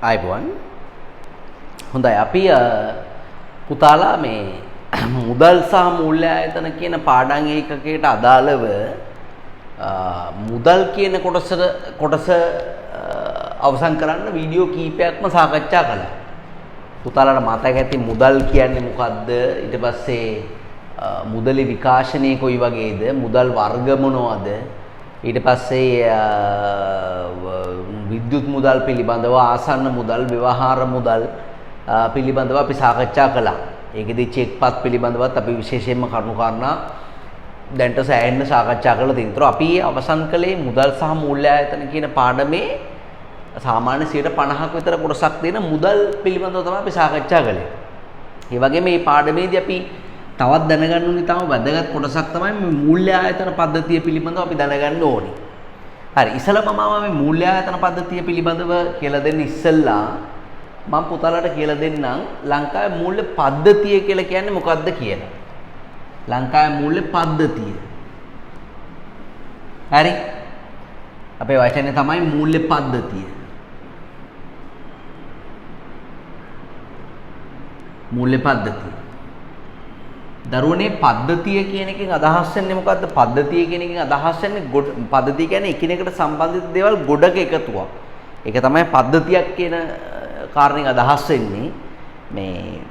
ආයිබෝන් හොඳයි අපි පුතාලා මේ මුදල් සහ මූල්‍ය ආයතන කියන පාඩම් ඒකකයට අදාළව මුදල් කියන කොටස අවසන් කරන්න වීඩියෝ කීපයක්ම සාකච්ඡා කළා. පුතාලාට මතක ඇති මුදල් කියන්නේ මොකද්ද? ඊට පස්සේ මුදලේ විකාශනය කොයි වගේද? මුදල් වර්ග මොනවද? ඊට පස්සේ විද්‍යුත් මුදල් පිළිබඳව ආසන්න මුදල් ව්‍යවහාර මුදල් පිළිබඳව අපි සාකච්ඡා කළා. ඒකෙදි චෙක්පත් පිළිබඳවත් අපි විශේෂයෙන්ම කරුණු කාරණා දැන්ට සෑහෙන්න සාකච්ඡා කරලා තියෙනවා. අපි අවසන් කළේ මුදල් සහ මූල්‍ය ආයතන කියන පාඩමේ සාමාන්‍ය 50% විතර කොටසක් දෙන මුදල් පිළිබඳව තමයි අපි සාකච්ඡා කළේ. ඒ වගේම මේ පාඩමේදී අපි තවත් දැනගන්න ඕනි තම වැදගත් කොටසක් තමයි මේ මූල්‍ය ආයතන පද්ධතිය පිළිබඳව අපි දැනගන්න ඕනි. හරි ඉස්සෙල්ලාම මම මේ මූල්‍ය ආයතන පද්ධතිය පිළිබඳව කියලා දෙන්න ඉස්සෙල්ලා මම පුතාලට කියලා දෙන්නම් ලංකාවේ මූල්‍ය පද්ධතිය කියලා කියන්නේ මොකක්ද කියලා. ලංකාවේ මූල්‍ය පද්ධතිය. හරි. අපේ වචනේ තමයි මූල්‍ය පද්ධතිය. මූල්‍ය පද්ධතිය. දරුවනේ පද්ධතිය කියන එකෙන් අදහස් වෙන්නේ මොකද්ද? පද්ධතිය කියන එකෙන් අදහස් වෙන්නේ පද්ධතිය කියන්නේ එකිනෙකට සම්බන්ධිත දේවල් ගොඩක එකතුවක්. ඒක තමයි පද්ධතියක් කියන කාරණෙන් අදහස් වෙන්නේ. මේ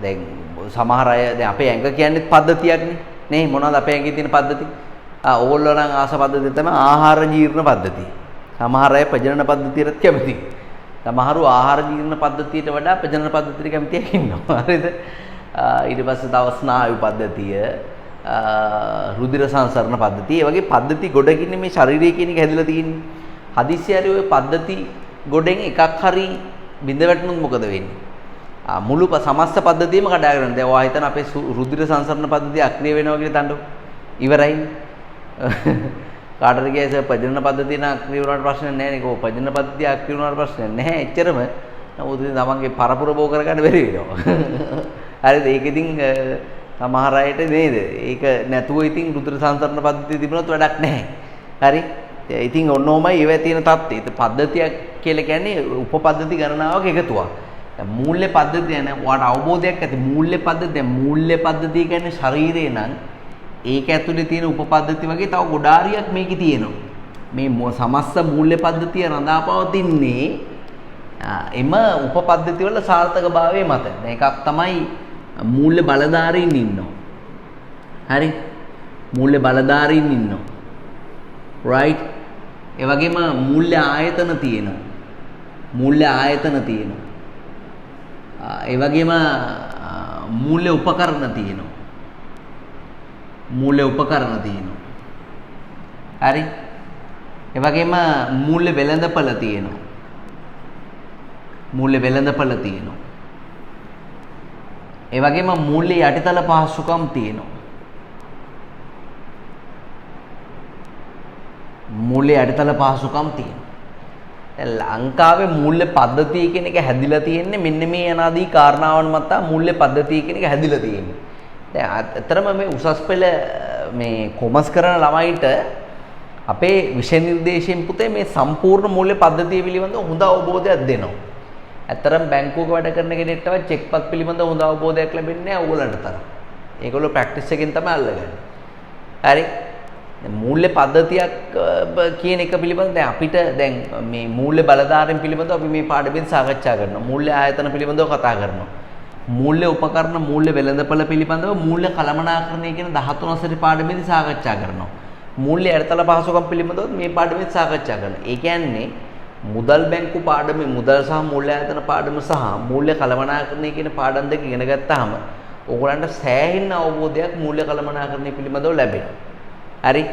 දැන් සමහර අය දැන් අපේ ඇඟ කියන්නේ පද්ධතියක්නේ. නේ මොනවද අපේ ඇඟේ තියෙන පද්ධති? ඕගොල්ලෝ නම් ආස පද්ධතිය තමයි ආහාර ජීර්ණ පද්ධතිය. සමහර අය ප්‍රජනන පද්ධතියට කැමතියි. සමහරු ආහාර ජීර්ණ පද්ධතියට වඩා ප්‍රජනන පද්ධතියට කැමති අය ඉන්නවා. හරිද? ඊට පස්සේ තව ස්නායු පද්ධතිය, රුධිර සංසරණ පද්ධතිය, ඒ වගේ පද්ධති ගොඩකින් මේ ශරීරය කියන එක හැදිලා තියෙන්නේ. හදිස්සිය හරි ওই පද්ධති ගොඩෙන් එකක් හරි බිඳ වැටුනොත් මොකද වෙන්නේ? මුළු සමස්ත පද්ධතියම කඩාගෙන යනවා. දැන් ඔයා හිතන අපේ රුධිර සංසරණ පද්ධතිය අක්‍රිය වෙනවා කියලා තඬු. ඉවරයිනේ. කාටද කියයිස ප්‍රජනන පද්ධතිය නම් අක්‍රිය වුණාට ප්‍රශ්නයක් නැහැ නේ. ප්‍රජනන පද්ධතිය අක්‍රිය වුණාට ප්‍රශ්නයක් නැහැ. එච්චරම නමුත් තමන්ගේ පරපුර බෝ කරගන්න බැරි වෙනවා. හරිද? ඒක ඉතින් සමහර අයට නේද? ඒක නැතුව ඉතින් රුධිර සංසරණ පද්ධතිය තිබුණොත් වැඩක් නැහැ. හරි? ඉතින් ඔන්නෝමයි ඒවැ තියෙන தත්ත්වය. ඒ පද්ධතියක් කියලා කියන්නේ උපපද්ධති ගණනාවක් එකතුවක්. දැන් මූල්‍ය පද්ධතිය නේ ඔයාට අවබෝධයක් ඇති. මූල්‍ය පද්ධතිය දැන් මූල්‍ය පද්ධතිය කියන්නේ ශරීරේ නම් ඒක ඇතුලේ තියෙන උපපද්ධති වගේ තව ගොඩාරියක් මේකේ තියෙනවා. මේ සමස්ත මූල්‍ය පද්ධතිය රඳාපවතින්නේ එම උපපද්ධති වල සාර්ථකභාවයේ මත. දැන් එකක් තමයි මූල්‍ය බලධාරීන් ඉන්නවා. හරි? මූල්‍ය බලධාරීන් ඉන්නවා. right? ඒ වගේම මූල්‍ය ආයතන තියෙනවා. මූල්‍ය ආයතන තියෙනවා. ඒ වගේම මූල්‍ය උපකරණ තියෙනවා. මූල්‍ය උපකරණ තියෙනවා. හරි? ඒ වගේම මූල්‍ය වෙළඳපළ තියෙනවා. මූල්‍ය වෙළඳපළ තියෙනවා. ඒ වගේම මූල්‍ය යටිතල පහසුකම් තියෙනවා. මූල්‍ය යටිතල පහසුකම් තියෙනවා. දැන් ලංකාවේ මූල්‍ය පද්ධතිය කියන එක හැදිලා තියෙන්නේ මෙන්න මේ අනාදී කාරණාවන් මත මූල්‍ය පද්ධතිය කියන එක හැදිලා තියෙන්නේ. දැන් අතරම මේ උසස් පෙළ මේ කොමර්ස් කරන ළමයින්ට අපේ විෂය නිර්දේශයෙන් පුතේ මේ සම්පූර්ණ මූල්‍ය පද්ධතිය පිළිබඳව හොඳ අවබෝධයක් දෙනවා. ඇත්තරම් බැංකුවක වැඩ කරන කෙනෙක්ටවත් චෙක්පත් පිළිබඳව හොඳ අවබෝධයක් ලැබෙන්නේ නැහැ ඕගොල්ලන්ට තරම්. ඒගොල්ලෝ ප්‍රැක්ටිස් එකෙන් තමයි අල්ලගන්නේ. හරි? මූල්‍ය පද්ධතියක් කියන එක පිළිබඳව දැන් අපිට දැන් මේ මූල්‍ය බලධාරීන් පිළිබඳව අපි මේ පාඩමෙන් සාකච්ඡා කරනවා. මූල්‍ය ආයතන පිළිබඳව කතා කරනවා. මූල්‍ය උපකරණ, මූල්‍ය වෙළඳපළ පිළිබඳව මූල්‍ය කළමනාකරණය කියන 13 සැරේ පාඩමේදී සාකච්ඡා කරනවා. මූල්‍ය යටිතල පහසුකම් පිළිබඳව මේ පාඩමෙන් සාකච්ඡා කරනවා. ඒ කියන්නේ මුදල් බැංකු පාඩමේ මුදල් සහ මූල්‍ය ආයතන පාඩම සහ මූල්‍ය කළමනාකරණය කියන පාඩම් දෙක ඉගෙන ගත්තාම ඕගොල්ලන්ට සෑහෙන අවබෝධයක් මූල්‍ය කළමනාකරණය පිළිබඳව ලැබෙනවා. හරි?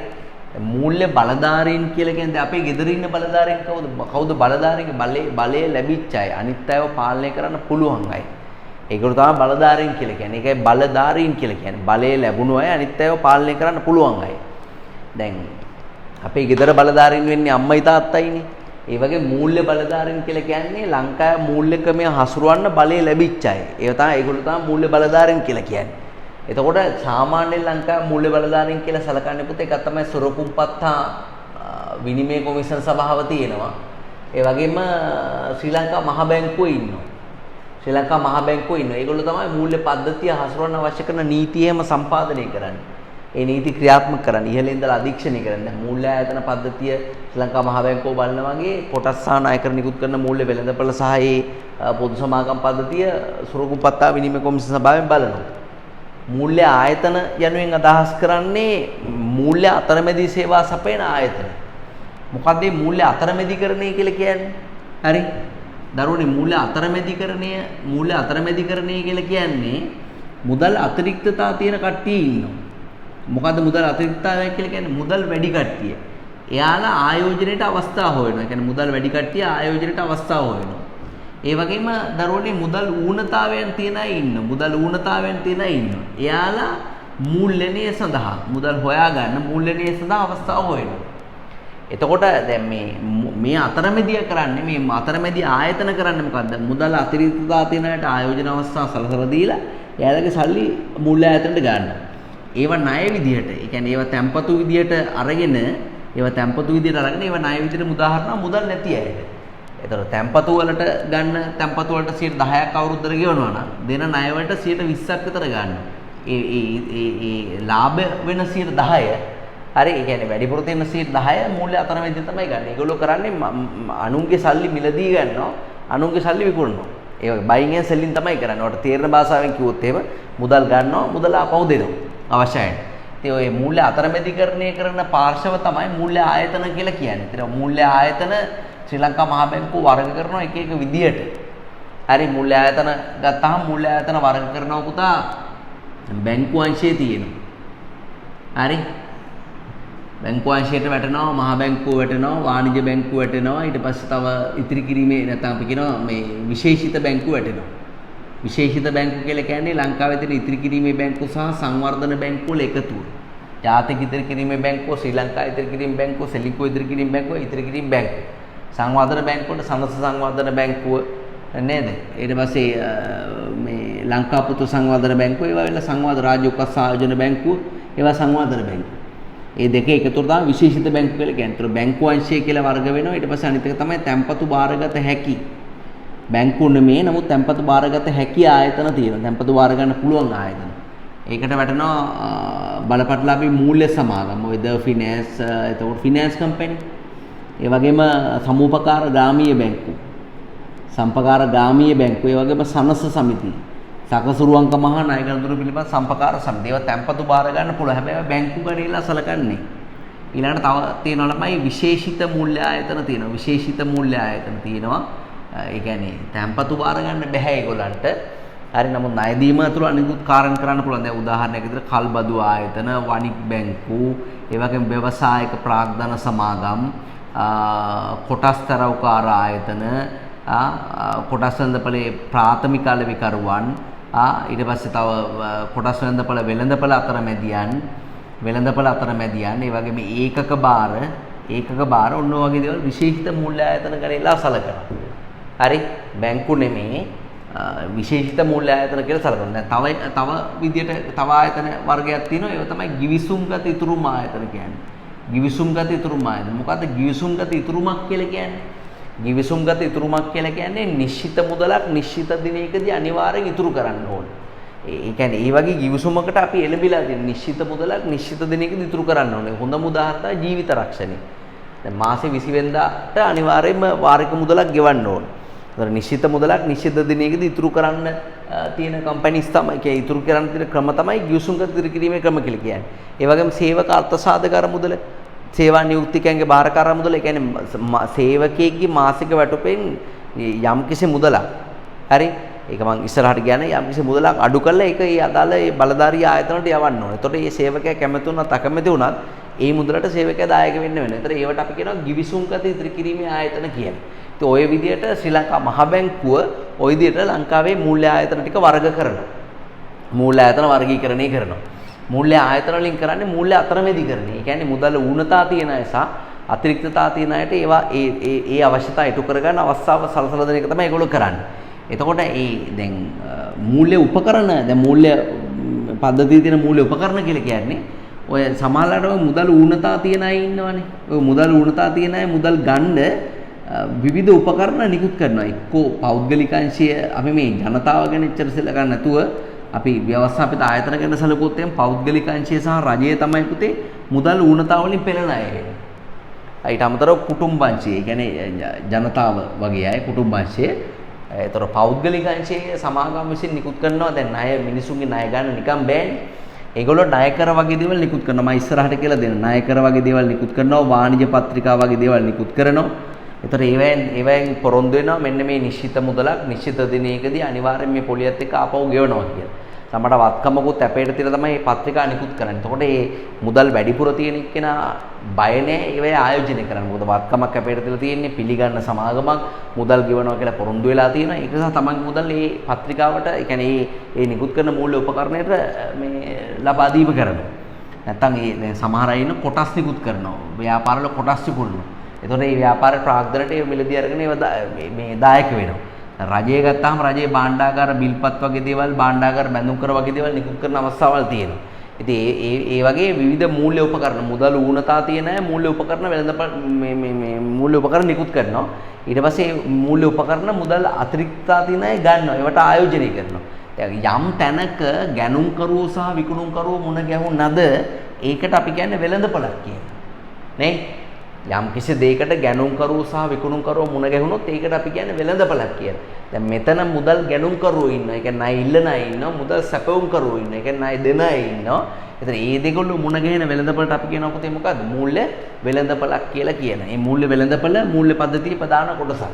මූල්‍ය බලධාරීන් කියලා කියන්නේ අපේ ගෙදර ඉන්න බලධාරීන් කවුද? කවුද බලධාරීන්ගේ බලය ලැබිච්ච අය. අනිත් අයව පාලනය කරන්න පුළුවන් අය. ඒකට තමයි බලධාරීන් කියලා කියන්නේ. ඒකයි බලධාරීන් කියලා කියන්නේ. බලය ලැබුණු අය අනිත් අයව පාලනය කරන්න පුළුවන් අය. දැන් අපේ ගෙදර බලධාරීන් වෙන්නේ අම්මයි තාත්තයිනේ. ඒ වගේ මූල්‍ය බලධාරීන් කියලා කියන්නේ ලංකාවේ මූල්‍ය ක්‍රමය හසුරවන්න බලය ලැබිච්ච අය. ඒව තමයි ඒගොල්ලෝ තමයි මූල්‍ය බලධාරීන් කියලා කියන්නේ. එතකොට සාමාන්‍යයෙන් ලංකාවේ මූල්‍ය බලධාරීන් කියලා සලකන්නේ පුතේ එකක් තමයි සොරකුම්පත් හා විනිමය කොමිෂන් සභාව තියෙනවා. ඒ වගේම ශ්‍රී ලංකා මහ බැංකුවේ ඉන්නවා. ශ්‍රී ලංකා මහ බැංකුවේ ඉන්නවා. ඒගොල්ලෝ තමයි මූල්‍ය පද්ධතිය හසුරවන්න අවශ්‍ය කරන නීතියම සම්පාදනය කරන්නේ. ඒ නීති ක්‍රියාත්මක කරන්නේ ඉහළින් ඉඳලා අධීක්ෂණය කරන්නේ. මූල්‍ය ආයතන පද්ධතිය ශ්‍රී ලංකා මහ බැංකුව බලන වගේ කොටස් සහ ණයකර නිකුත් කරන මූල්‍ය වෙළඳපොළ සහ ඒ පොදු සමාගම් පද්ධතිය සුරකුම්පත්තා විනිමය කොමිසම සභාවෙන් බලනවා. මූල්‍ය ආයතන යනුවෙන් අදහස් කරන්නේ මූල්‍ය අතරමැදි සේවා සපයන ආයතන. මොකක්ද මේ මූල්‍ය අතරමැදිකරණය කියලා කියන්නේ? හරි. දරුවනේ මූල්‍ය අතරමැදිකරණය කියලා කියන්නේ මුදල් අතිරික්තතා තියෙන කට්ටිය ඉන්නවා. මොකද්ද මුදල් අතිරික්තතාවය කියලා කියන්නේ? මුදල් වැඩි කට්ටිය. එයාලා ආයෝජනයට අවස්ථාව හොයනවා. ඒ කියන්නේ මුදල් වැඩි කට්ටිය ආයෝජනයට අවස්ථාව හොයනවා. ඒ වගේම දරුවනේ මුදල් ඌනතාවයන් තියන අය ඉන්නවා. එයාලා මූල්‍යණය සඳහා මුදල් හොයාගන්න මූල්‍යණය සඳහා අවස්ථාව හොයනවා. එතකොට දැන් මේ අතරමැදිය කරන්නේ මේ අතරමැදි ආයතන කරන්නේ මොකද්ද? මුදල් අතිරික්තතා තියෙන අයට ආයෝජන අවස්ථා සලසලා දීලා එයාලගේ සල්ලි මූල්‍ය ආයතනට ගන්නවා. ඒව ණය විදියට, ඒ කියන්නේ ඒව තැම්පතු විදියට අරගෙන ඒව ණය විදියට උදාහරණ මුදල් නැති අයට. එතකොට තැම්පතු වලට ගන්න තැම්පතු වලට 10%ක් අවුරුද්දට ගෙවනවා නම් දෙන ණය වලට 20%ක් විතර ගන්නවා. ඒ ලාභ වෙන 10%. හරි, ඒ කියන්නේ වැඩිපුර තියෙන 10% මූල්‍ය අතරමැදි තමයි ගන්න. ඒගොල්ලෝ කරන්නේ අනුන්ගේ සල්ලි මිලදී ගන්නවා, අනුන්ගේ සල්ලි විකුණනවා. ඒ වගේ බයින් ඇන් සෙල්ලින් තමයි කරන්නේ. ඔයාලට තේරෙන භාෂාවෙන් කිව්වොත් එහෙම මුදල් ගන්නවා, මුදල ආපහු දෙනවා අවශ්‍යයි. ඉතින් ඔය මූල්‍ය අතරමැදිකරණය කරන පාර්ශව තමයි මූල්‍ය ආයතන කියලා කියන්නේ. ඉතින් මූල්‍ය ආයතන ශ්‍රී ලංකා මහ බැංකුව වර්ග කරනවා එක විදියට. හරි, මූල්‍ය ආයතන ගත්තාම මූල්‍ය ආයතන වර්ග කරනවා පුතා බැංකු අංශයේ තියෙනවා. හරි, බැංකු අංශයට වැටෙනවා, මහ බැංකුව වැටෙනවා, වාණිජ්‍ය බැංකුව වැටෙනවා. ඊට පස්සේ තව ඉතිරි කිරීමේ නැත්නම් අපි කියනවා මේ විශේෂිත බැංකුව වැටෙනවා. විශේෂිත බැංකු කියලා කියන්නේ ලංකාවේ තියෙන ඉතිරි කිරීමේ බැංකු සහ සංවර්ධන බැංකු වල එකතුව. ජාතික ඉතිරි කිරීමේ බැංකුව, ශ්‍රී ලංකා ඉතිරි කිරීමේ බැංකුව, සෙලින්කෝ ඉතිරි කිරීමේ බැංකුව, ඉතිරි කිරීමේ බැංකුව. සංවර්ධන බැංකුවට සනස සංවර්ධන බැංකුව නේද? ඊට පස්සේ මේ ලංකා පුතු සංවර්ධන බැංකුව, ඒවා වෙලා සංවර්ධන රාජ්‍ය උකස් ආයෝජන බැංකුව, ඒවා සංවර්ධන බැංකුව. මේ දෙක එකතුවට තමයි විශේෂිත බැංකු කියලා කියන්නේ. ඒතර බැංකු අංශය කියලා වර්ග වෙනවා. ඊට පස්සේ අනිත් එක තමයි තැන්පතු බාරගත හැකි. බැංකු නෙමෙයි, නමුත් තැන්පතු බාරගත හැකි ආයතන තියෙනවා. තැන්පතු බාර ගන්න පුළුවන් ආයතන. ඒකට වැටෙනවා බලපත්ලාභී මූල්‍ය සමාගම්. ඔය ද ෆිනෑන්ස්, එතකොට ෆිනෑන්ස් කම්පැනි. ඒ වගේම සමූපකාර ග්‍රාමීය බැංකු. සම්පකාර ග්‍රාමීය බැංකු. ඒ වගේම සනස සමිති. සකසුරුවංක මහා ණය ගනුදෙනු පිළිබඳ සම්පකාර සමිති. ඒවා තැන්පතු බාර ගන්න පුළුවන්. හැබැයි බැංකු ගණේලා සලකන්නේ. ඊළඟට තව තියෙනවා ළමයි විශේෂිත මූල්‍ය ආයතන තියෙනවා. විශේෂිත මූල්‍ය ආයතන තියෙනවා. ඒ කියන්නේ තැන්පතු බාර ගන්න බෑ ඒගොල්ලන්ට. හරි, නමුත් ණය දීම ඇතුළු අනිකුත් කාරණා කරන්න පුළුවන්. දැන් උදාහරණයක් විදිහට කල්බදු ආයතන, වණික් බැංකු, ඒ වගේම ව්‍යවසායක ප්‍රාග්ධන සමාගම්, කොටස් තරවකාර ආයතන, කොටස් වෙළඳපොලේ ප්‍රාථමික අලෙවිකරුවන්, ඊට පස්සේ තව කොටස් වෙළඳපොළ අතරමැදියන්, ඒ වගේම ඒකක බාර ඔන්න වගේ දේවල් විශේෂිත මූල්‍ය ආයතන ගණනලා සලකනවා. හරි, බැංකු නෙමේ විශේෂිත මූල්‍ය ආයතන කියලා සලකනවා. දැන් තව විදියට තව ආයතන වර්ගයක් තියෙනවා. ඒව තමයි ගිවිසුම්ගත ඉතුරුම ආයතන කියන්නේ. ගිවිසුම්ගත ඉතුරුම ආයතන. මොකද්ද ගිවිසුම්ගත ඉතුරුමක් කියලා කියන්නේ? ගිවිසුම්ගත ඉතුරුමක් කියලා කියන්නේ නිශ්චිත මුදලක් නිශ්චිත දිනයකදී අනිවාර්යෙන් ඉතුරු කරන්න ඕනේ. ඒ කියන්නේ ඒ වගේ ගිවිසුමකට අපි එළඹිලා තියෙන නිශ්චිත මුදලක් නිශ්චිත දිනයකදී ඉතුරු කරන්න ඕනේ. හොඳම උදාහරණය ජීවිත රක්ෂණය. දැන් මාසේ 20 වෙනිදාට අනිවාර්යයෙන්ම වාරික මුදලක් ගෙවන්න ඕනේ. ඒතර නිශ්චිත මුදලක් නිශ්චිත දිනයකදී ඉතුරු කරන්න තියෙන කම්පැනිස් තමයි කියන්නේ ඉතුරු කරන්න තියෙන ක්‍රම තමයි ගිවිසුම්ගත ඉතුරු කිරීමේ ක්‍රම කියලා කියන්නේ. ඒ වගේම සේවක අර්ථසාධක මුදල, සේවා නියුක්තිකයන්ගේ බාරකාර මුදල, ඒ කියන්නේ සේවකයෙක්ගේ මාසික වැටුපෙන් යම්කිසි මුදලක්. හරි, ඒක මම ඉස්සරහට කියන්නේ යම්කිසි මුදලක් අඩු කරලා ඒක ඒ අදාළ ඒ බලධාරී ආයතනට යවන්න ඕනේ. එතකොට මේ සේවකයා කැමති වුණත් අකමැති වුණත් ඒ මුදලට සේවකයා දායක වෙන්න වෙනවා. ඒතර ඒවට අපි කියනවා ගිවිසුම්ගත ඉදිරි කිරීමේ ආයතන කියලා. ඉතින් ওই විදිහට ශ්‍රී ලංකා මහ බැංකුව ওই විදිහට ලංකාවේ මූල්‍ය ආයතන ටික වර්ග කරනවා. මූල්‍ය ආයතන වර්ගීකරණය කරනවා. මූල්‍ය ආයතන වලින් කරන්නේ මූල්‍ය අතරමැදිකරණය. ඒ කියන්නේ මුදල ඌනතා තියෙන අය සහ අතිරික්තතා තියෙන අයට ඒවා ඒ අවශ්‍යතා ඉටු කරගන්න අවස්ථාව සලසලා දෙන එක තමයි ඒගොල්ලෝ කරන්නේ. එතකොට දැන් මූල්‍ය උපකරණ දැන් මූල්‍ය පද්ධතියේ තියෙන මූල්‍ය උපකරණ කියලා කියන්නේ ඔය සමාජලාට ඔය මුදල් ඌනතා තියෙන අය ඉන්නවනේ. ඔය මුදල් ඌනතා තියෙන අය මුදල් ගන්න විවිධ උපකරණ නිකුත් කරනවා. එක්කෝ පෞද්ගලික අංශය අපි මේ ජනතාව ගැන ඉච්චර සලකන්නේ නැතුව අපි ව්‍යවස්ථාපිත ආයතන ගැන සැලකුවොත් එම් පෞද්ගලික අංශය සහ රජය තමයි පුතේ මුදල් ඌනතාව වලින් පෙළෙන අය. ඊට අමතරව කුටුම්බ අංශය, ඒ කියන්නේ ජනතාව වගේ අය කුටුම්බ අංශය. ඒතර පෞද්ගලික අංශයේ සමාගම් විසින් නිකුත් කරනවා. දැන් ණය මිනිසුන්ගේ ණය ගන්න නිකන් බෑනේ. ඒගොල්ලෝ ණය කර වගේ දේවල් නිකුත් කරනවා. මම ඉස්සරහට කියලා දෙන්න. ණය කර වගේ දේවල් නිකුත් කරනවා. වාණිජ පත්‍රිකා වගේ දේවල් නිකුත් කරනවා. ඒතර ඒවෙන් පොරොන්දු වෙනවා මෙන්න මේ නිශ්චිත මුදලක් නිශ්චිත දිනයකදී අනිවාර්යෙන් මේ පොලියත් එක්ක ආපහු ගෙවනවා කියලා. සමහර වත්කමකුත් අපේට තියලා තමයි මේ පත්‍රිකා නිකුත් කරන්නේ. එතකොට මේ මුදල් වැඩිපුර තියෙන එක්කෙනා බය නැහැ ඒවේ ආයෝජනය කරන්න. මොකද වත්කමක් අපේට තියලා තියෙන්නේ පිළිගන්න සමාගමක් මුදල් ගෙවනවා කියලා පොරොන්දු වෙලා තියෙනවා. ඒක නිසා තමන්ගේ මුදල් මේ පත්‍රිකාවට, ඒ කියන්නේ මේ නිකුත් කරන මූල්‍ය උපකරණයට මේ ලබා දීම කරනවා. නැත්තම් මේ සමහර අය ඉන්න කොටස් නිකුත් කරනවා. ව්‍යාපාරවල කොටස් විකුණනවා. එතකොට මේ ව්‍යාපාර ප්‍රාග්ධනට ඒ මිලදී අරගෙන මේ දායක වෙනවා. රජය ගත්තාම රජයේ භාණ්ඩාගාර බිල්පත් වගේ දේවල්, භාණ්ඩාගාර බැඳුම් කර වගේ දේවල් නිකුත් කරන අවස්ථාවල් තියෙනවා. ඉතින් ඒ වගේ විවිධ මූල්‍ය උපකරණ මුදල් ඌනතා තියෙන අය මූල්‍ය උපකරණ වෙළඳ මේ මූල්‍ය උපකරණ නිකුත් කරනවා. ඊට පස්සේ මූල්‍ය උපකරණ මුදල් අතිරික්තතා තියෙන අය ගන්නවා. ඒවට ආයෝජනය කරනවා. යම් තැනක ගැනුම්කරුවෝ සහ විකුණුම්කරුවෝ මුණ ගැහුණාද ඒකට අපි කියන්නේ වෙළඳපළක් කියලා. නේ? යම් කිසි දෙයකට ගැනුම්කරුවෝ සහ විකුණුම්කරුවෝ මුණ ගැහුණොත් ඒකට අපි කියන්නේ වෙළඳපළක් කියලා. දැන් මෙතන මුදල් ගැනුම්කරුවෝ ඉන්නවා. ඒ කියන්නේ ණය ඉල්ලන අය ඉන්නවා. මුදල් සැපවුම්කරුවෝ ඉන්නවා. ඒ කියන්නේ ණය දෙන අය ඉන්නවා. එතන මේ දෙකොල්ල මුණ ගැහෙන වෙළඳපළට අපි කියනවා පුතේ මොකද්ද? මූල්‍ය වෙළඳපළක් කියලා කියන. මේ මූල්‍ය වෙළඳපළ මූල්‍ය පද්ධතියේ ප්‍රධාන කොටසක්.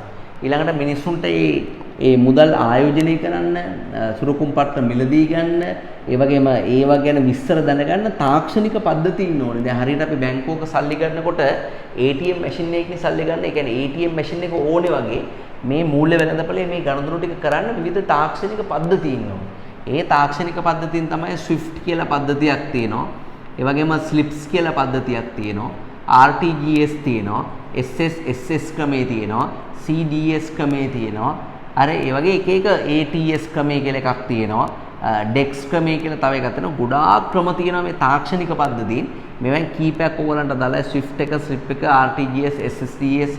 ඊළඟට මිනිස්සුන්ට මේ මුදල් ආයෝජනය කරන්න, සුරුකුම්පට්ට මිලදී ගන්න, ඒ වගේම ඒවා ගැන විස්තර දැනගන්න තාක්ෂණික පද්ධතීන් ඕනේ. දැන් හරියට අපි බැංකුවක සල්ලි ගන්නකොට ATM මැෂින් එකකින් සල්ලි ගන්න, ඒ කියන්නේ ATM මැෂින් එක ඕනේ වගේ මේ මූල්‍ය වෙළඳපළේ මේ ගණන්දුරු ටික කරන්න විවිධ තාක්ෂණික පද්ධතීන් ඕනේ. ඒ තාක්ෂණික පද්ධතීන් තමයි SWIFT කියලා පද්ධතියක් තියෙනවා. ඒ වගේම SLIPS කියලා පද්ධතියක් තියෙනවා. RTGS තියෙනවා. SS ක්‍රමේ තියෙනවා. CDS ක්‍රමේ තියෙනවා. අර ඒ වගේ එක ATS ක්‍රමය කියලා එකක් තියෙනවා. DEX ක්‍රමය කියලා තව එකක් තියෙනවා. ගොඩාක් ක්‍රම තියෙනවා මේ තාක්ෂණික පද්ධතීන්. මේවෙන් කීපයක් ඕගලන්ට දාලා SWIFT එක, SLIP එක, RTGS, SSDS,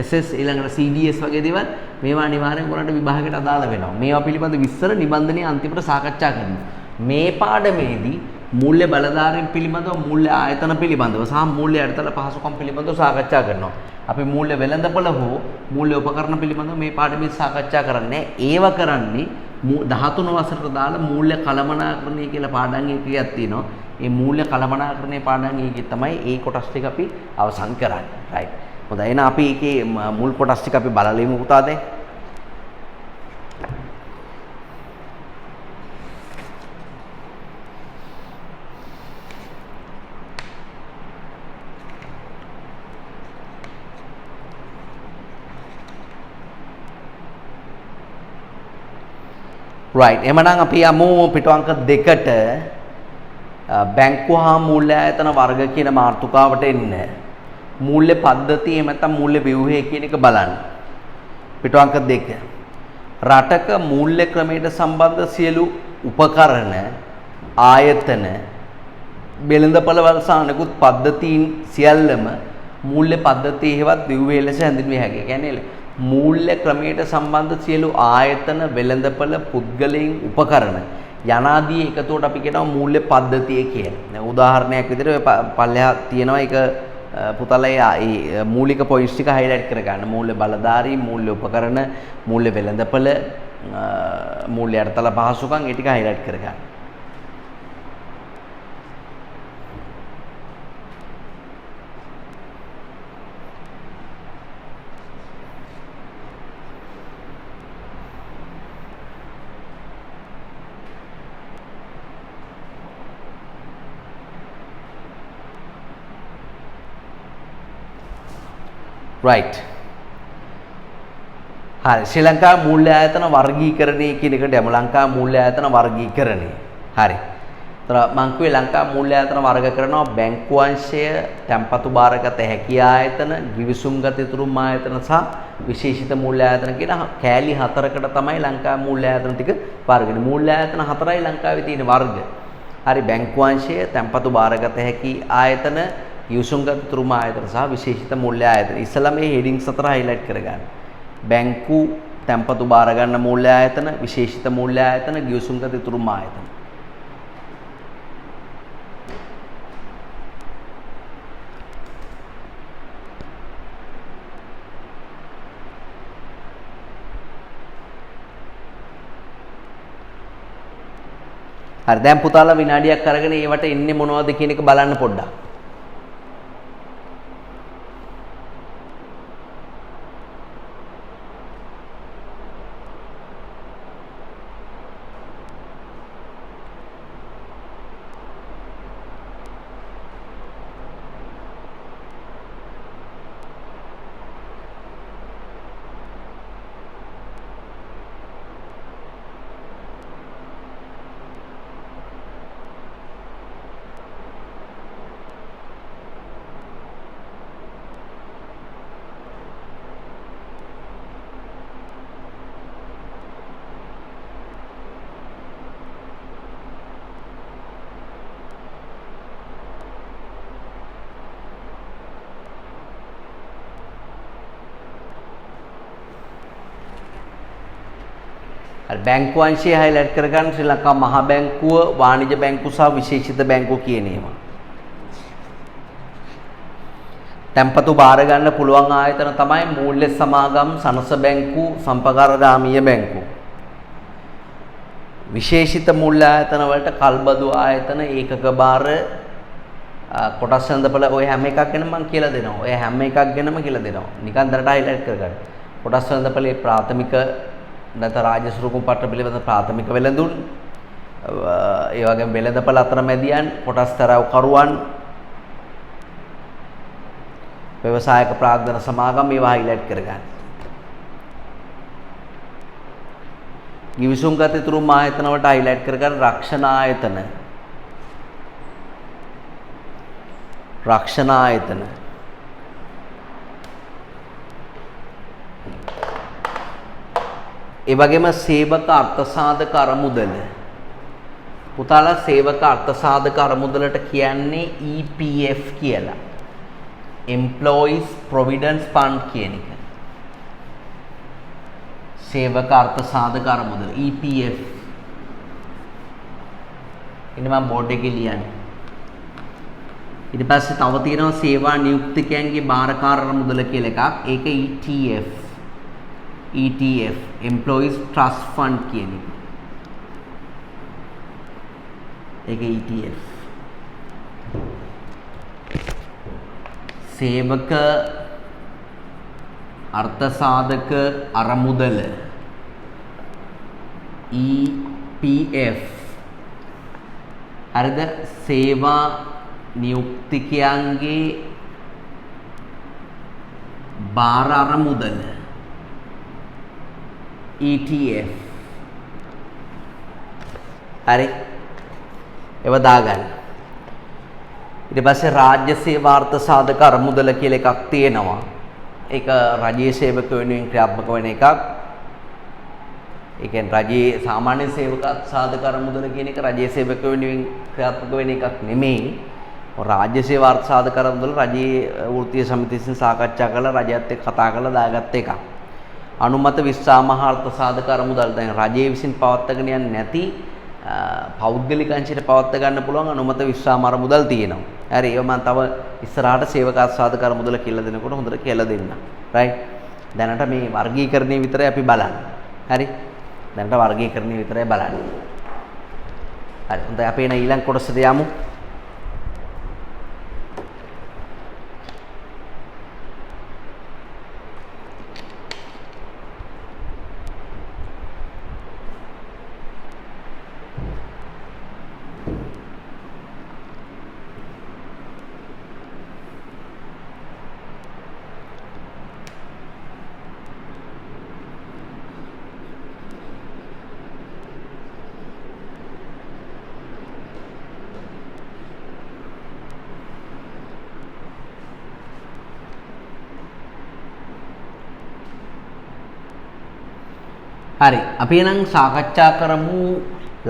SS ඊළඟට CDS වගේ දේවල් මේවා අනිවාර්යෙන් ඔයාලට විභාගයට අදාළ වෙනවා. මේවා පිළිබඳ විස්තර නිබන්ධනයේ අන්තිමට සාකච්ඡා කරනවා. මේ පාඩමේදී මූල්‍ය බලධාරීන් පිළිබඳව, මූල්‍ය ආයතන පිළිබඳව සහ මූල්‍ය අඩතල පහසුකම් පිළිබඳව සාකච්ඡා කරනවා. අපි මූල්‍ය වෙළඳපළ හෝ මූල්‍ය උපකරණ පිළිබඳව මේ පාඩමේ සාකච්ඡා කරන්නේ. ඒව කරන්නේ 13 වසරට දාලා මූල්‍ය කළමනාකරණය කියලා පාඩම් එකක් තියෙනවා. මේ මූල්‍ය කළමනාකරණයේ පාඩම් එකේ තමයි ඒ කොටස් ටික අපි අවසන් කරන්නේ. රයිට්. හොඳයි. එහෙනම් අපි ඒකේ මුල් කොටස් ටික අපි බලලා ඉමු පුතා දැන්. right එහෙනම් අපි යමු පිටුවංක 2ට බැංකුව හා මූල්‍ය ආයතන වර්ග කියන මාතෘකාවට එන්න. මූල්‍ය පද්ධතිය එහෙම නැත්නම් මූල්‍ය ව්‍යුහය කියන එක බලන්න. පිටුවංක 2. රටක මූල්‍ය ක්‍රමයට සම්බන්ධ සියලු උපකරණ, ආයතන, වෙළඳපළවල සහ අනෙකුත් පද්ධතීන් සියල්ලම මූල්‍ය පද්ධතිය හේවත් ව්‍යුහය ලෙස හැඳින්විය හැකියි. කියන්නේ මූල්‍ය ක්‍රමයට සම්බන්ධ සියලු ආයතන, වෙළඳපළ, පුද්ගලයන්, උපකරණ යනාදී එකතුවට අපි කියනවා මූල්‍ය පද්ධතිය කියලා. දැන් උදාහරණයක් විදිහට ඔය පල්ලෙහා තියෙනවා ඒක පුතලේ ඒ මූලික පොයින්ට්ස් ටික හයිලයිට් කරගන්න. මූල්‍ය බලධාරී, මූල්‍ය උපකරණ, මූල්‍ය වෙළඳපළ, මූල්‍ය අර්ථල පහසුකම් ඒ ටික හයිලයිට් කරගන්න. right හරි ශ්‍රී ලංකා මූල්‍ය ආයතන වර්ගීකරණය කියන එකට යමු. ලංකා මූල්‍ය ආයතන වර්ගීකරණය. හරි. ඒතර මං කිව්වේ ලංකා මූල්‍ය ආයතන වර්ග කරනවා බැංකු අංශය, තැන්පතු බාරගත හැකි ආයතන, ගිවිසුම්ගත ඉතුරුම් ආයතන සහ විශේෂිත මූල්‍ය ආයතන කියන කෑලි 4කට තමයි ලංකා මූල්‍ය ආයතන ටික වර්ග වෙන්නේ. මූල්‍ය ආයතන 4යි ලංකාවේ තියෙන වර්ග. හරි බැංකු අංශය, තැන්පතු බාරගත හැකි ආයතන, ගිවිසුම්ගත තුරුම ආයතන සහ විශේෂිත මූල්‍ය ආයතන. ඉස්සලා මේ හෙඩින්ග්ස් හතර highlight කරගන්න. බැංකු තැන්පතු බාර ගන්න මූල්‍ය ආයතන, විශේෂිත මූල්‍ය ආයතන, ගිවිසුම්ගත තුරුම ආයතන. හරි දැන් පුතාලා විනාඩියක් අරගෙන ඒවට එන්නේ මොනවද කියන එක බලන්න පොඩ්ඩක්. බැංකු අංශය highlight කරගන්න ශ්‍රී ලංකා මහා බැංකුව, වාණිජ බැංකු සහ විශේෂිත බැංකු කියන ඒවා. තැන්පතු බාර ගන්න පුළුවන් ආයතන තමයි මූල්‍ය සමාගම්, සනස බැංකු, සම්පකාරගාමීය බැංකු. විශේෂිත මූල්‍ය ආයතන වලට කල්බදු ආයතන, ඒකක බාර, කොටස් වෙළඳපොළ ඔය හැම එකක් ගැනම මම කියලා දෙනවා. ඔය හැම එකක් ගැනම කියලා දෙනවා. නිකන් දරට highlight කරගන්න. කොටස් වෙළඳපොළේ ප්‍රාථමික නැත්නම් රාජ්‍ය ස්වරූප පත්‍ර පිළිබඳ ප්‍රාථමික වෙළඳුන්, ඒ වගේම වෙළඳපළ අතරමැදියන්, කොටස් තරවකරුවන්, ව්‍යවසායක ප්‍රාග්ධන සමාගම් මේවා highlight කරගන්න. ගිවිසුම්ගත තුරුම ආයතන වලට highlight කරගන්න රක්ෂණ ආයතන. රක්ෂණ ආයතන ඒ වගේම සේවක අර්ථසාධක අරමුදල. පුතාලා සේවක අර්ථසාධක අරමුදලට කියන්නේ EPF කියලා. Employees Provident Fund කියන එක. සේවක අර්ථසාධක අරමුදල EPF. ඉතින් මම බෝඩ් එකේ ලියන්නේ. ඊට පස්සේ තව තියෙනවා සේවා නියුක්තිකයන්ගේ බාරකාර අරමුදල කියලා එකක්. ඒක ETF. ETF Employees Trust Fund කියන එක. ඒක ETF. සේවක අර්ථසාධක අරමුදල EPF. හරිද? සේවා නියුක්තිකයන්ගේ බාර අරමුදල ETF. හරි. ඒව දාගන්න. ඊට පස්සේ රාජ්‍ය සේවා අර්ථ සාධක අරමුදල කියලා එකක් තියෙනවා. ඒක රජයේ සේවක වෙනුවෙන් ක්‍රියාත්මක වෙන එකක්. ඒ කියන්නේ රජයේ සාමාන්‍ය සේවක සාධක අරමුදල කියන එක රජයේ සේවක වෙනුවෙන් ක්‍රියාත්මක වෙන එකක් නෙමෙයි. රාජ්‍ය සේවා අර්ථ සාධක අරමුදල රජයේ වෘත්තීය සමිතිය විසින් සාකච්ඡා කරලා රජයත් එක්ක කතා කරලා දාගත්ත එකක්. අනුමත විශ්‍රාමාර්ථ සාධක අරමුදල් දැන් රජයේ විසින් පවත්වාගෙන යන්නේ නැති පෞද්ගලික අංශයට පවත්වා ගන්න පුළුවන් අනුමත විශ්‍රාම අරමුදල් තියෙනවා. හරි ඒව මම තව ඉස්සරහට සේවක සාධක අරමුදල කියලා දෙනකොට හොඳට කියලා දෙන්න. රයිට්. දැනට මේ වර්ගීකරණය විතරයි අපි බලන්නේ. හරි. දැනට වර්ගීකරණය විතරයි බලන්නේ. හරි. හොඳයි අපි එන ඊළඟ කොටසට යමු. හරි අපි එහෙනම් සාකච්ඡා කරමු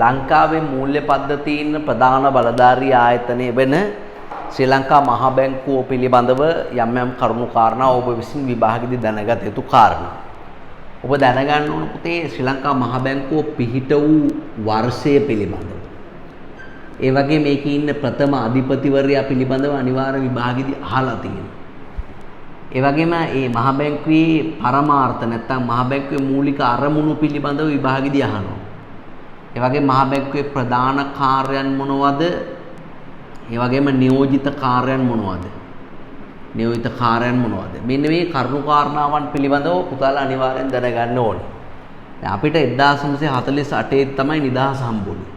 ලංකාවේ මූල්‍ය පද්ධතියින් ප්‍රධාන බලධාරී ආයතනය වෙන ශ්‍රී ලංකා මහා බැංකුව පිළිබඳව යම් කරුණු කාරණා ඔබ විසින් විභාගෙදී දැනගත යුතු කාරණා. ඔබ දැනගන්න ඕන පුතේ ශ්‍රී ලංකා මහා බැංකුව පිහිට වූ වර්ෂය පිළිබඳව. ඒ වගේ මේකේ ඉන්න ප්‍රථම අධිපතිවරයා පිළිබඳව අනිවාර්ය විභාගෙදී අහලා තියෙනවා. ඒ වගේම මේ මහා බැංකුවේ පරමාර්ථ නැත්නම් මහා බැංකුවේ මූලික අරමුණු පිළිබඳව විභාගෙදී අහනවා. ඒ වගේම මහා බැංකුවේ ප්‍රධාන කාර්යයන් මොනවද? ඒ වගේම නියෝජිත කාර්යයන් මොනවද? නියෝජිත කාර්යයන් මොනවද? මෙන්න මේ කරුණු කාරණාවන් පිළිබඳව පුතාලා අනිවාර්යෙන් දැනගන්න ඕනේ. දැන් අපිට 1948 තමයි නිදහස හම්බුනේ.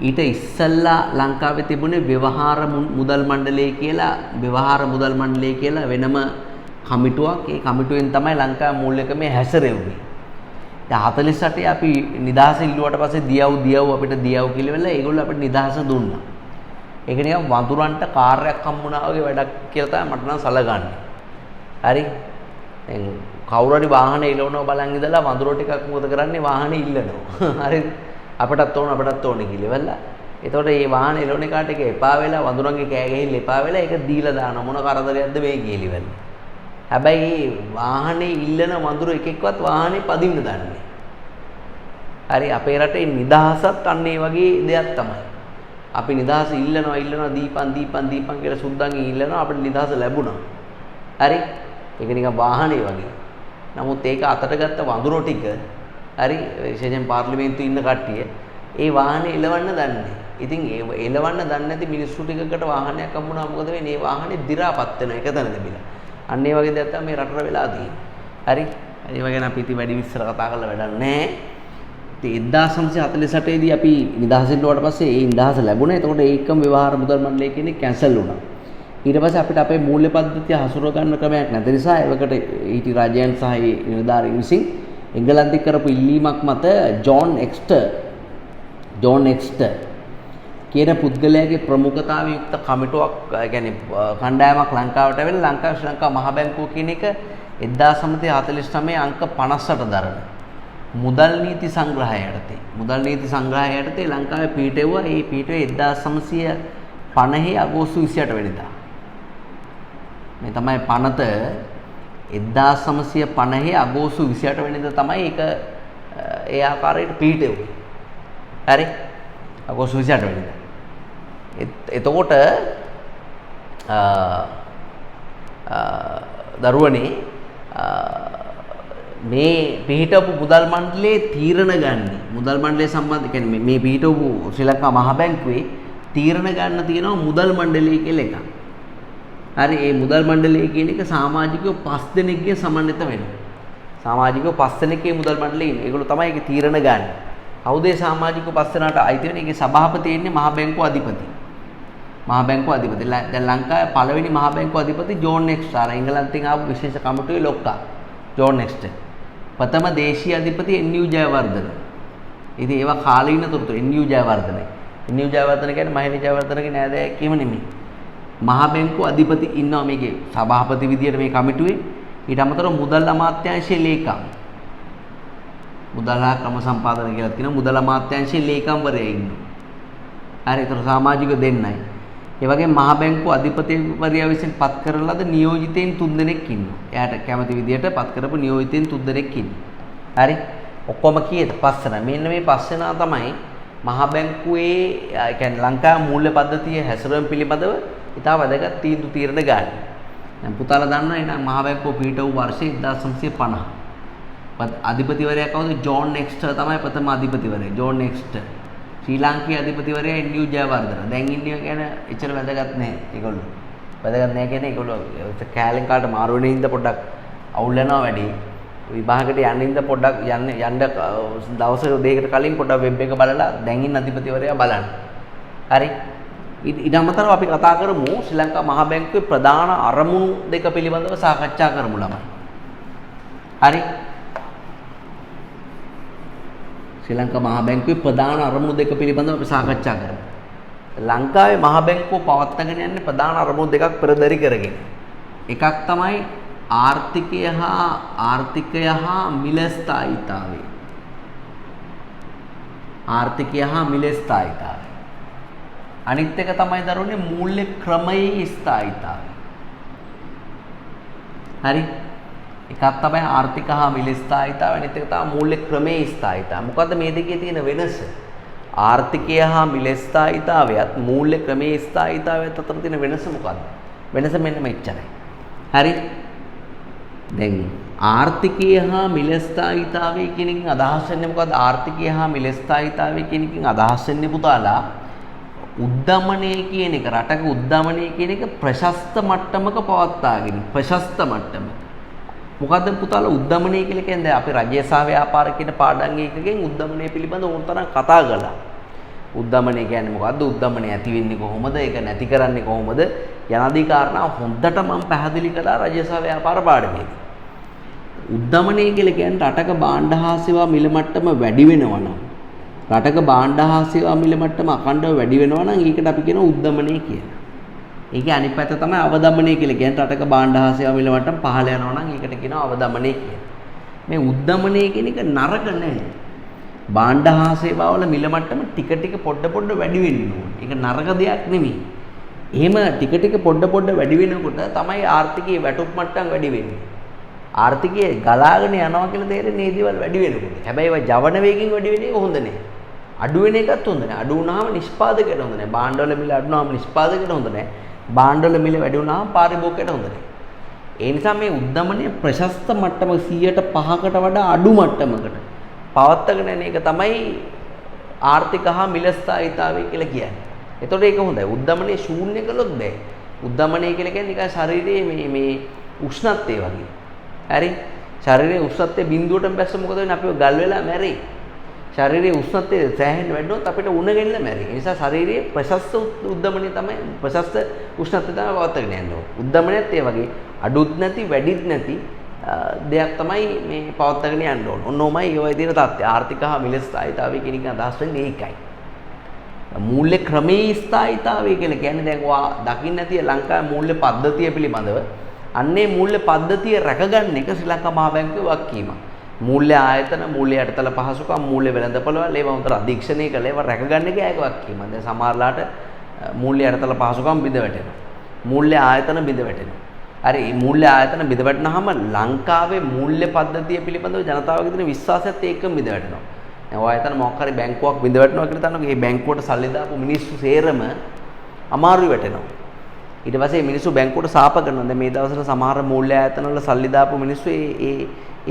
ඊට ඉස්සෙල්ලා ලංකාවේ තිබුණේ ව්‍යවහාර මුදල් මණ්ඩලය කියලා වෙනම කමිටුවක්. ඒ කමිටුවෙන් තමයි ලංකාවේ මූල්‍යකමේ හැසිරෙන්නේ. දැන් 48 අපි නිදහස ඉල්ලුවට පස්සේ දියව් අපිට දියව් කියලා ඒගොල්ලෝ අපිට නිදහස දුන්නා. ඒක නිකන් වඳුරන්ට කාර්යයක් හම්බුණා වගේ වැඩක් කියලා තමයි මට නම් සලකන්නේ. හරි. දැන් කවුරු හරි වාහනේ ඉලවනවා බලන් ඉඳලා වඳුරෝ ටිකක් මොකද කරන්නේ වාහනේ ඉල්ලනවා. හරිද? අපටත් ඕන කියලා. එතකොට මේ වාහනේ ඉලවන එකාට ඒක එපා වෙලා වඳුරන්ගේ කෑ ගහilla එපා වෙලා ඒක දීලා දානවා. මොන කරදරයක්ද මේ කියලා. හැබැයි වාහනේ ඉල්ලන වඳුරු එකෙක්වත් වාහනේ පදින්න දන්නේ. හරි අපේ රටේ නිදහසත් අන්න ඒ වගේ දෙයක් තමයි. අපි නිදහස ඉල්ලනවා දීපන් කියලා සුද්දන්ගෙන් ඉල්ලනවා අපිට නිදහස ලැබුණා. හරි? ඒක නිකන් වාහනේ වගේ. නමුත් ඒක අතට ගත්ත වඳුරෝ ටික හරි විශේෂයෙන් පාර්ලිමේන්තුවේ ඉන්න කට්ටිය ඒ වාහනේ එලවන්න දන්නේ. ඉතින් ඒ එලවන්න දන්නේ නැති මිනිස්සු ටිකකට වාහනයක් හම්බුණා මොකද වෙන්නේ? මේ වාහනේ දි รา පත් වෙනවා එක තැන දෙබිලා. අන්න ඒ වගේ දෙයක් තමයි මේ රටට වෙලා තියෙන්නේ. හරි? ඒ වගේ නම් අපි ඉතින් වැඩි විස්තර කතා කරලා වැඩක් නැහැ. 1948 දී අපි නිදහස ලැබුවට පස්සේ ඒ නිදහස ලැබුණා. එතකොට ඒකම ව්‍යවහාර මුදල් මණ්ඩලය කියන්නේ කැන්සල් වුණා. ඊට පස්සේ අපිට අපේ මූල්‍ය පද්ධතිය හසුරව ගන්න ක්‍රමයක් නැති නිසා ඒවකට ඊට රාජ්‍යයන් සහ ඒ නිලධාරීන් විසින් එංගලන්තේ කරපු ඉල්ලීමක් මත ජෝන් එක්ස්ටර් කියන පුද්ගලයාගේ ප්‍රමුඛතාවය යුක්ත කමිටුවක් කියන්නේ කණ්ඩායමක් ලංකාවට ඇවිල්ලා ශ්‍රී ලංකා මහා බැංකුව කියන එක 1949 අංක 58 දරන මුදල් නීති සංග්‍රහය යටතේ ලංකාවේ පිහිටෙව්වා. ඒ පිහිටුවේ 1950 අගෝස්තු 28 වෙනිදා. මේ තමයි පනත 1950 අගෝස්තු 28 වෙනිදා තමයි ඒක ඒ ආකාරයට පිහිටෙව්වේ. හරි? අගෝස්තු 28 වෙනිදා. එතකොට දරුවනේ මේ පිහිටවපු මුදල් මණ්ඩලයේ තීරණ ගන්න මුදල් මණ්ඩලය සම්බන්ධ කියන්නේ මේ පිහිටවපු ශ්‍රී ලංකා මහා බැංකුවේ තීරණ ගන්න තියෙනවා මුදල් මණ්ඩලය කියලා එකක්. හරි මේ මුදල් මණ්ඩලය කියන එක සමාජිකයෝ 5 දෙනෙක්ගෙන් සමන්විත වෙනවා. සමාජිකයෝ 5 දෙනෙක්ගේ මුදල් මණ්ඩලයේ ඉන්නේ. ඒගොල්ලෝ තමයි ඒක තීරණ ගන්න. කවුද ඒ සමාජිකයෝ 5 දෙනාට අයිති වෙන්නේ? ඒකේ සභාපති ඉන්නේ මහා බැංකුව අධිපති. දැන් ලංකාවේ පළවෙනි මහා බැංකුව අධිපති ජෝන් එක්ස්ටර්. එංගලන්තෙන් ආපු විශේෂ කමිටුවේ ලොක්කා ජෝන් එක්ස්ටර්. ප්‍රථම දේශීය අධිපති එන්.යු. ජයවර්ධන. ඉතින් ඒවා කාලීන තොරතුරු එන්.යු. ජයවර්ධන. එන්.යු. ජයවර්ධන කියන්නේ මහින්ද ජයවර්ධනගේ නෑදෑයෙක් කියම නෙමෙයි. මහා බැංකුව අධිපති ඉන්නවා මේකේ සභාපති විදියට මේ කමිටුවේ. ඊට අමතරව මුදල් අමාත්‍යාංශයේ ලේකම්. මුදල් හා ක්‍රම සම්පාදන කියලා තියෙනවා. මුදල් අමාත්‍යාංශයේ ලේකම්වරයා ඉන්නවා. හරි ඒතර සමාජික දෙන්නයි. ඒ වගේම මහා බැංකුව අධිපතිවරයා විසින් පත් කරන ලද නියෝජිතයින් 3 දෙනෙක් ඉන්නවා. එයාට කැමති විදියට පත් කරපු නියෝජිතයින් 3 දෙනෙක් ඉන්නවා. හරි? ඔක්කොම කීයද? 5 දෙනා. මෙන්න මේ 5 දෙනා තමයි මහා බැංකුවේ කියන්නේ ලංකා මූල්‍ය පද්ධතිය හැසිරීම පිළිබඳව ඉතා වැදගත් තීරණ ගන්න. දැන් පුතාලා දන්නවා එහෙනම් මහා බැංකුව පිහිට වූ වර්ෂය 1950. අධිපතිවරයා කවුද? ජෝන් එක්ස්ටර් තමයි ප්‍රථම අධිපතිවරයා. ජෝන් එක්ස්ටර්. ශ්‍රී ලාංකීය අධිපතිවරයා එන්.යු. ජයවර්ධන. දැන් ඉන්නේ ගැන එච්චර වැදගත් නැහැ ඒගොල්ලෝ. වැදගත් නැහැ කියන්නේ ඒගොල්ලෝ කෑලෙන් කාට මාරු වෙන හින්දා පොඩ්ඩක් අවුල් වෙනවා වැඩි. විභාගයට යන්න හින්දා පොඩ්ඩක් යන්න දවස් දෙකකට කලින් පොඩ්ඩක් වෙබ් එක බලලා දැන් ඉන්න අධිපතිවරයා බලන්න. හරි? ඊට අමතරව අපි කතා කරමු ශ්‍රී ලංකා මහා බැංකුවේ ප්‍රධාන අරමුණු දෙක පිළිබඳව සාකච්ඡා කරමු ළමයි. හරි? ශ්‍රී ලංකා මහා බැංකුවේ ප්‍රධාන අරමුණු දෙක පිළිබඳව අපි සාකච්ඡා කරමු. ලංකාවේ මහා බැංකුව පවත්වාගෙන යන්නේ ප්‍රධාන අරමුණු දෙකක් පෙරදරි කරගෙන. එකක් තමයි ආර්ථිකය හා මිල ස්ථායීතාවය. ආර්ථිකය හා මිල ස්ථායීතාවය. අනිත් එක තමයි දරුවනේ මූල්‍ය ක්‍රමයේ ස්ථායීතාවය. හරි? එකක් තමයි ආර්ථික හා මිල ස්ථායීතාවය, අනිත් එක තමයි මූල්‍ය ක්‍රමයේ ස්ථායීතාවය. මොකද්ද මේ දෙකේ තියෙන වෙනස? ආර්ථිකය හා මිල ස්ථායීතාවයත් මූල්‍ය ක්‍රමයේ ස්ථායීතාවයත් අතර තියෙන වෙනස මොකද්ද? වෙනස මෙන්න මෙච්චරයි. හරි? දැන් ආර්ථිකය හා මිල ස්ථායීතාවය කියන එකෙන් අදහස් වෙන්නේ මොකද්ද? ආර්ථිකය හා මිල ස්ථායීතාවය කියන එකෙන් අදහස් වෙන්නේ පුතාලා උද්දමනය කියන එක, රටක උද්දමනය කියන එක ප්‍රශස්ත මට්ටමක පවත්වාගෙන, ප්‍රශස්ත මට්ටමක. මොකද්ද පුතාලා උද්දමනය කියලා කියන්නේ? දැන් අපි රජය සහ ව්‍යාපාර කියන පාඩම් එකකින් උද්දමනය පිළිබඳව ඕනතරම් කතා කළා. උද්දමනය කියන්නේ මොකද්ද? උද්දමනය ඇති වෙන්නේ කොහොමද? ඒක නැති කරන්නේ කොහොමද? යනාදී කාරණා හොඳට මම පැහැදිලි කළා රජය සහ ව්‍යාපාර පාඩමේදී. උද්දමනය කියලා කියන්නේ රටක භාණ්ඩ හා සේවා මිල මට්ටම වැඩි වෙනවා නම්, රටක භාණ්ඩ හා සේවා මිල මට්ටම අඛණ්ඩව වැඩි වෙනවා නම් ඒකට අපි කියනවා උද්දමනය කියලා. ඒකේ අනිත් පැත්ත තමයි අවදමනය කියලා කියන්නේ රටක භාණ්ඩ හා සේවා මිල මට්ටම පහළ යනවා නම් ඒකට කියනවා අවදමනය කියලා. මේ උද්දමනය කියන එක නරක නෑ. භාණ්ඩ හා සේවාවල මිල මට්ටම ටික ටික පොඩ වැඩි වෙන්න ඕනේ. ඒක නරක දෙයක් නෙමෙයි. එහෙම ටික ටික පොඩ වැඩි වෙනකොට තමයි ආර්ථිකයේ වැටුප් මට්ටම් වැඩි වෙන්නේ. ආර්ථිකය ගලාගෙන යනවා කියලා තේරෙන්නේ මේ දේවල් වැඩි වෙනකොට. හැබැයි ඒවා ජවන වේගින් වැඩි වෙන එක හොඳ නෑ. අඩු වෙන එකත් හොඳ නෑ. අඩු වුණාම නිෂ්පාදකයට හොඳ නෑ. භාණ්ඩවල මිල අඩු වුණාම නිෂ්පාදකයට හොඳ නෑ. භාණ්ඩවල මිල වැඩි වුණාම පාරිභෝගිකයට හොඳ නෑ. ඒ නිසා මේ උද්දමනය ප්‍රශස්ත මට්ටම 105කට වඩා අඩු මට්ටමකට පවත්වාගෙන යන එක තමයි ආර්ථික හා මිල ස්ථායීතාවය කියලා කියන්නේ. එතකොට ඒක හොඳයි. උද්දමනය ශූන්‍ය කළොත් බෑ. උද්දමනය කියලා කියන්නේ නිකන් ශරීරයේ මේ උෂ්ණත්වය වගේ. හරි? ශරීරයේ උෂ්ණත්වය බිඳුවටම බැස්ස මොකද වෙන්නේ? අපිව ගල් වෙලා මැරෙයි. ශරීරයේ උෂ්ණත්වය සෑහෙන්න වැඩි වුණොත් අපිට උණ ගෙල්ල මැරෙයි. ඒ නිසා ශරීරයේ ප්‍රශස්ත උද්දමනය තමයි ප්‍රශස්ත උෂ්ණත්වය තමයි පවත්වාගෙන යන්න ඕනේ. උද්දමනයත් ඒ වගේ අඩුත් නැති වැඩිත් නැති දෙයක් තමයි මේ පවත්වාගෙන යන්න ඕන. ඔන්නෝමයි ඒ වගේ තියෙන තත්ත්වය. ආර්ථික හා මිල ස්ථායීතාවය කියන එක අදහස් වෙන්නේ ඒකයි. මූල්‍ය ක්‍රමයේ ස්ථායීතාවය කියලා කියන්නේ දැන් ඔයා දකින්න නැතිය ලංකාවේ මූල්‍ය පද්ධතිය පිළිබඳව. අන්නේ මූල්‍ය පද්ධතිය රැකගන්න එක ශ්‍රී ලංකා මහා බැංකුවේ වගකීමක්. මූල්‍ය ආයතන, මූල්‍ය යටිතල පහසුකම්, මූල්‍ය වෙළඳපොළවල් ඒවා උන්ට අධීක්ෂණය කළා. ඒවා රැකගන්න එක ඒක වගකීමක්. දැන් සමහරලාට මූල්‍ය යටිතල පහසුකම් බිඳ වැටෙනවා. මූල්‍ය ආයතන බිඳ වැටෙනවා. හරි මේ මූල්‍ය ආයතන බිඳ වැටෙනාම ලංකාවේ මූල්‍ය පද්ධතිය පිළිබඳව ජනතාවගේ තියෙන විශ්වාසයත් ඒකම බිඳ වැටෙනවා. දැන් ඔය ආයතන මොකක් හරි බැංකුවක් බිඳ වැටෙනවා කියලා තනකො මේ බැංකුවට සල්ලි දාපු මිනිස්සු සේරම අමාරුයි වැටෙනවා. ඊට පස්සේ මිනිස්සු බැංකුවට සාප කරනවා. දැන් මේ දවස්වල සමහර මූල්‍ය ආයතන වල සල්ලි දාපු මිනිස්සු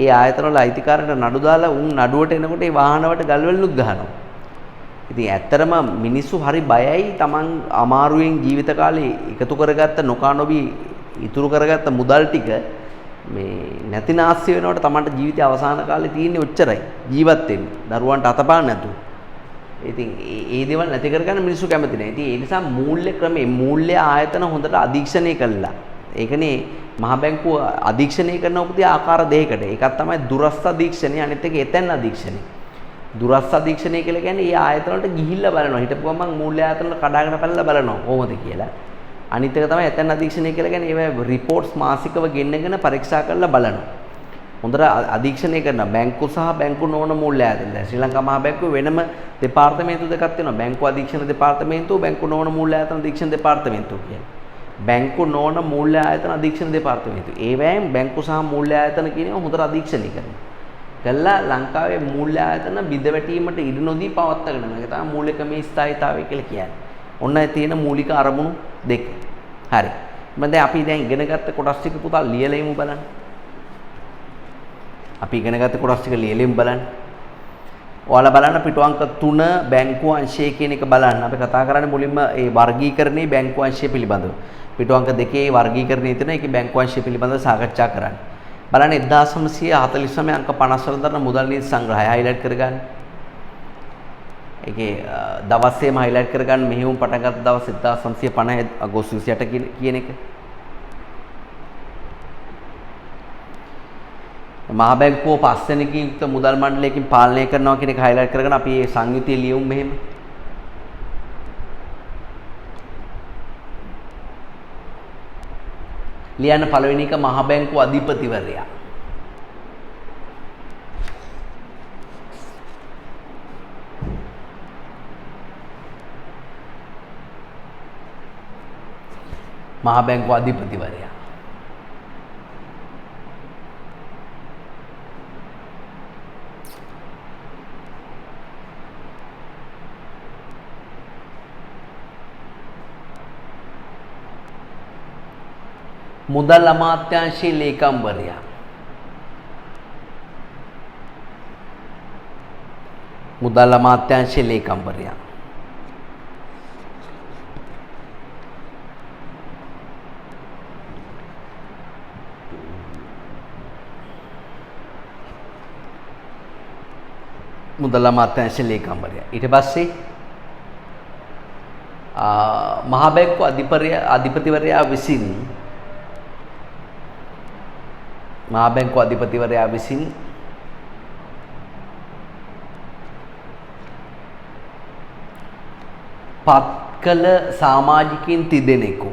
ඒ ආයතන වල අයිතිකාරන්ට නඩු දාලා උන් නඩුවට එනකොට ඒ වාහනවලට ගල් වලිනුත් ගහනවා. ඉතින් ඇත්තරම මිනිස්සු හරි බයයි Taman අමාරුවෙන් ජීවිත කාලේ එකතු කරගත්ත නොකානොබි ඉතුරු කරගත්ත මුදල් ටික මේ නැතිනාස්ති වෙනකොට Tamanට ජීවිතයේ අවසාන කාලේ තියෙන්නේ ඔච්චරයි ජීවත් වෙන්න. දරුවන්ට අතපාන්න නැතුව. ඉතින් ඒ දේවල් නැති කරගන්න මිනිස්සු කැමති නැහැ. ඉතින් ඒ නිසා මූල්‍ය ක්‍රමේ මූල්‍ය ආයතන හොඳට අධීක්ෂණය කළා. ඒකනේ මහ බැංකුව අධීක්ෂණය කරන උපදී ආකාර දෙකකට. එකක් තමයි දුරස්ථ අධීක්ෂණය, අනිත් එක එතෙන් අධීක්ෂණය. දුරස්ථ අධීක්ෂණය කියලා කියන්නේ ඒ ආයතන වලට ගිහිල්ලා බලනවා. හිටපු ගමන් මූල්‍ය ආයතන වල කඩාගෙන පැනලා බලනවා කොහොමද කියලා. අනිත් එක තමයි එතෙන් අධීක්ෂණය කියලා කියන්නේ ඒවා රිපෝට්ස් මාසිකව ගෙන්නගෙන පරීක්ෂා කරලා බලනවා. හොඳට අධීක්ෂණය කරන බැංකු සහ බැංකු නොවන මූල්‍ය ආයතන. දැන් ශ්‍රී ලංකා මහා බැංකුවේ වෙනම දෙපාර්තමේන්තු දෙකක් තියෙනවා. බැංකු අධීක්ෂණ දෙපාර්තමේන්තුව, බැංකු නොවන මූල්‍ය ආයතන අධීක්ෂණ දෙපාර්තමේන්තුව කියලා. බැංකු නොවන මූල්‍ය ආයතන අධීක්ෂණ දෙපාර්තමේන්තුව. ඒවැයෙන් බැංකු සහ මූල්‍ය ආයතන කියන ඒවා හොඳට අධීක්ෂණය කරනවා. කළා ලංකාවේ මූල්‍ය ආයතන බිඳ වැටීමට ඉඩ නොදී පවත්වාගෙන යනවා. ඒක තමයි මූලිකමේ ස්ථායීතාවය කියලා කියන්නේ. ඔන්න තියෙන මූලික අරමුණු දෙක. හරි. මම දැන් අපි දැන් ඉගෙන ගත්ත කොටස් ටික පුතා ලියලා ඉමු බලන්න. අපි ඉගෙන ගත්ත කොටස් ටික ලියලා ඉමු බලන්න. ඔයාලා බලන්න පිටු අංක 3 බැංකු අංශය කියන එක බලන්න. අපි කතා කරන්නේ මුලින්ම ඒ වර්ගීකරණයේ බැංකු අංශය පිළිබඳව. පිටු අංක 2 වර්ගීකරණයේ තියෙන ඒකේ බැංකු අංශය පිළිබඳව සාකච්ඡා කරන්න. බලන්න 1949 අංක 50 වල දරන මුදල් නීති සංග්‍රහය හයිලයිට් කරගන්න. ඒකේ දවසේම හයිලයිට් කරගන්න මෙහෙයුම් පටන් ගත්ත දවස් 1950 අගෝස්තු 28 කියන එක. මහා බැංකුව 5 දෙනෙකින් යුක්ත මුදල් මණ්ඩලයකින් පාලනය කරනවා කියන එක හයිලයිට් කරගෙන අපි මේ සංයුතිය ලියමු මෙහෙම. ලියන්න පළවෙනි එක මහා බැංකුව අධිපතිවරයා. මහා බැංකුව අධිපතිවරයා. මුදල් අමාත්‍යාංශයේ ලේකම්වරයා. මුදල් අමාත්‍යාංශයේ ලේකම්වරයා. මුදල් අමාත්‍යාංශයේ ලේකම්වරයා. ඊට පස්සේ මහා බැංකුව අධිපතිවරයා විසින් මහා බැංකුව අධිපතිවරයා විසින් පත් කළ සමාජිකයින් තිදෙනෙකු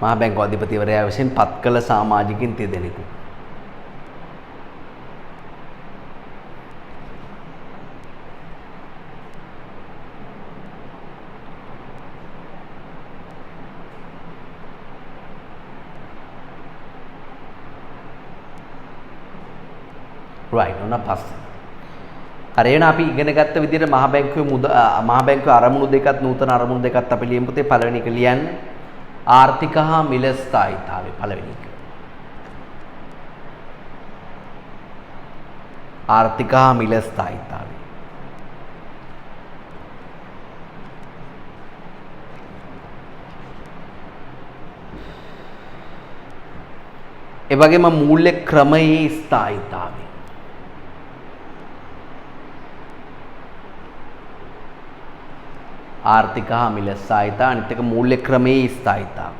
මහා බැංකුව අධිපතිවරයා විසින් පත් කළ සමාජිකයින් තිදෙනෙකු right ඔන්න පස්සේ හරි එහෙනම් අපි ඉගෙන ගත්ත විදිහට මහා බැංකුවේ අරමුණු දෙකත් නූතන අරමුණු දෙකත් අපි ලියමු පුතේ. පළවෙනි එක ලියන්න ආර්ථික හා මිල ස්ථායීතාවය. පළවෙනි එක ආර්ථික හා මිල ස්ථායීතාවය. ඒ වගේම මූල්‍ය ක්‍රමයේ ස්ථායීතාවය. ආර්ථික හා මිල ස්ථායීතාව අනිත් එක මූල්‍ය ක්‍රමයේ ස්ථායීතාව.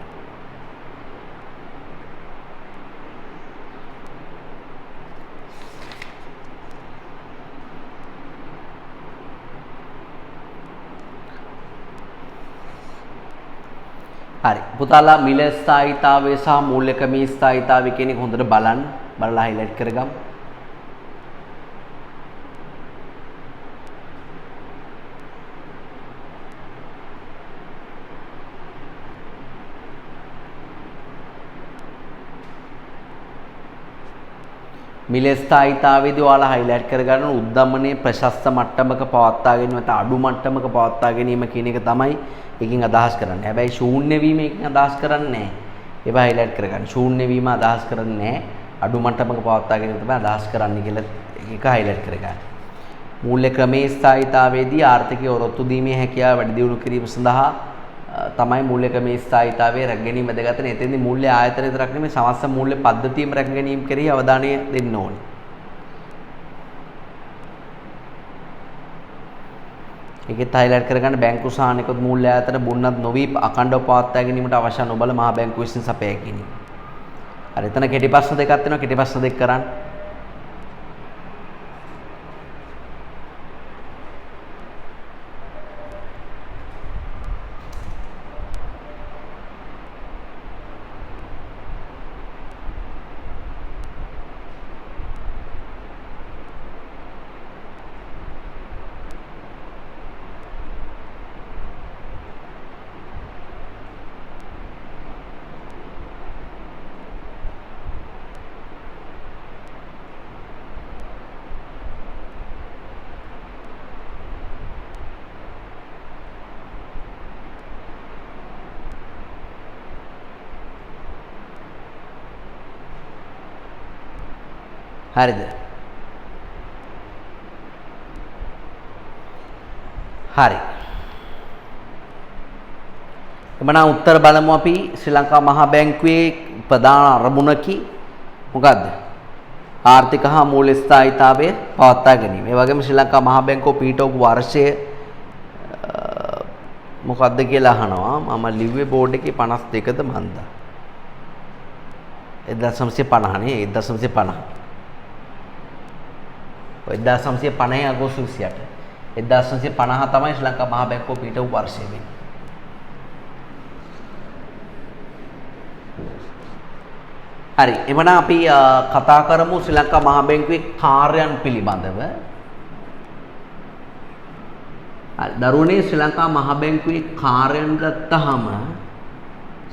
හරි පුතාලා මිල ස්ථායීතාවය සහ මූල්‍ය ක්‍රමයේ ස්ථායීතාවය කියන එක හොඳට බලලා highlight කරගමු. මිල ස්ථායීතාවයේදී ඔයාලා highlight කරගන්න උද්දමනයේ ප්‍රශස්ත මට්ටමක පවත්වා ගැනීම නැත්නම් අඩු මට්ටමක පවත්වා ගැනීම කියන එක තමයි එකකින් අදහස් කරන්නේ. හැබැයි ශූන්‍ය වීම එකකින් අදහස් කරන්නේ නැහැ. ඒවා highlight කරගන්න. ශූන්‍ය වීම අදහස් කරන්නේ නැහැ. අඩු මට්ටමක පවත්වා ගැනීම තමයි අදහස් කරන්නේ කියලා එක highlight කරගන්න. මූල්‍ය ක්‍රමයේ ස්ථායීතාවයේදී ආර්ථිකය ඔරොත්තු දීමේ හැකියාව වැඩි දියුණු කිරීම සඳහා තමයි මූල්‍ය ක්‍රමයේ ස්ථායීතාවයේ රැක ගැනීම වැදගත් වෙන. එතෙන්දී මූල්‍ය ආයතන විතරක් නෙමෙයි සමස්ත මූල්‍ය පද්ධතියම රැක ගැනීම කෙරෙහි අවධානය දෙන්න ඕනේ. ඒකෙත් highlight කරගන්න බැංකු සහ අනෙකුත් මූල්‍ය ආයතන බුන්නත් නොවි අඛණ්ඩව පවත්වා ගැනීමට අවශ්‍ය නොබල මහා බැංකුව විසින් සපයා ගැනීම. හරි එතන කෙටි ප්‍රශ්න දෙකක් තියෙනවා. කෙටි ප්‍රශ්න දෙක කරන්න. හරිද? හරි. එමනම් උත්තර බලමු අපි ශ්‍රී ලංකා මහා බැංකුවේ ප්‍රධාන අරමුණකි මොකද්ද? ආර්ථික හා මූල්‍ය ස්ථායීතාවය පවත්වා ගැනීම. ඒ වගේම ශ්‍රී ලංකා මහා බැංකුව පිහිටවපු වර්ෂය මොකද්ද කියලා අහනවා. මම ලිව්වේ බෝඩ් එකේ 52ද මන්ද? 1950 නේ 1950. 1950 අගෝස්තු 28. 1950 තමයි ශ්‍රී ලංකා මහා බැංකුව පිහිටවපු වර්ෂය වෙන්නේ. හරි එමනම් අපි කතා කරමු ශ්‍රී ලංකා මහා බැංකුවේ කාර්යයන් පිළිබඳව. දරුවනේ ශ්‍රී ලංකා මහ බැංකුවේ කාර්යයන් ගත්තාම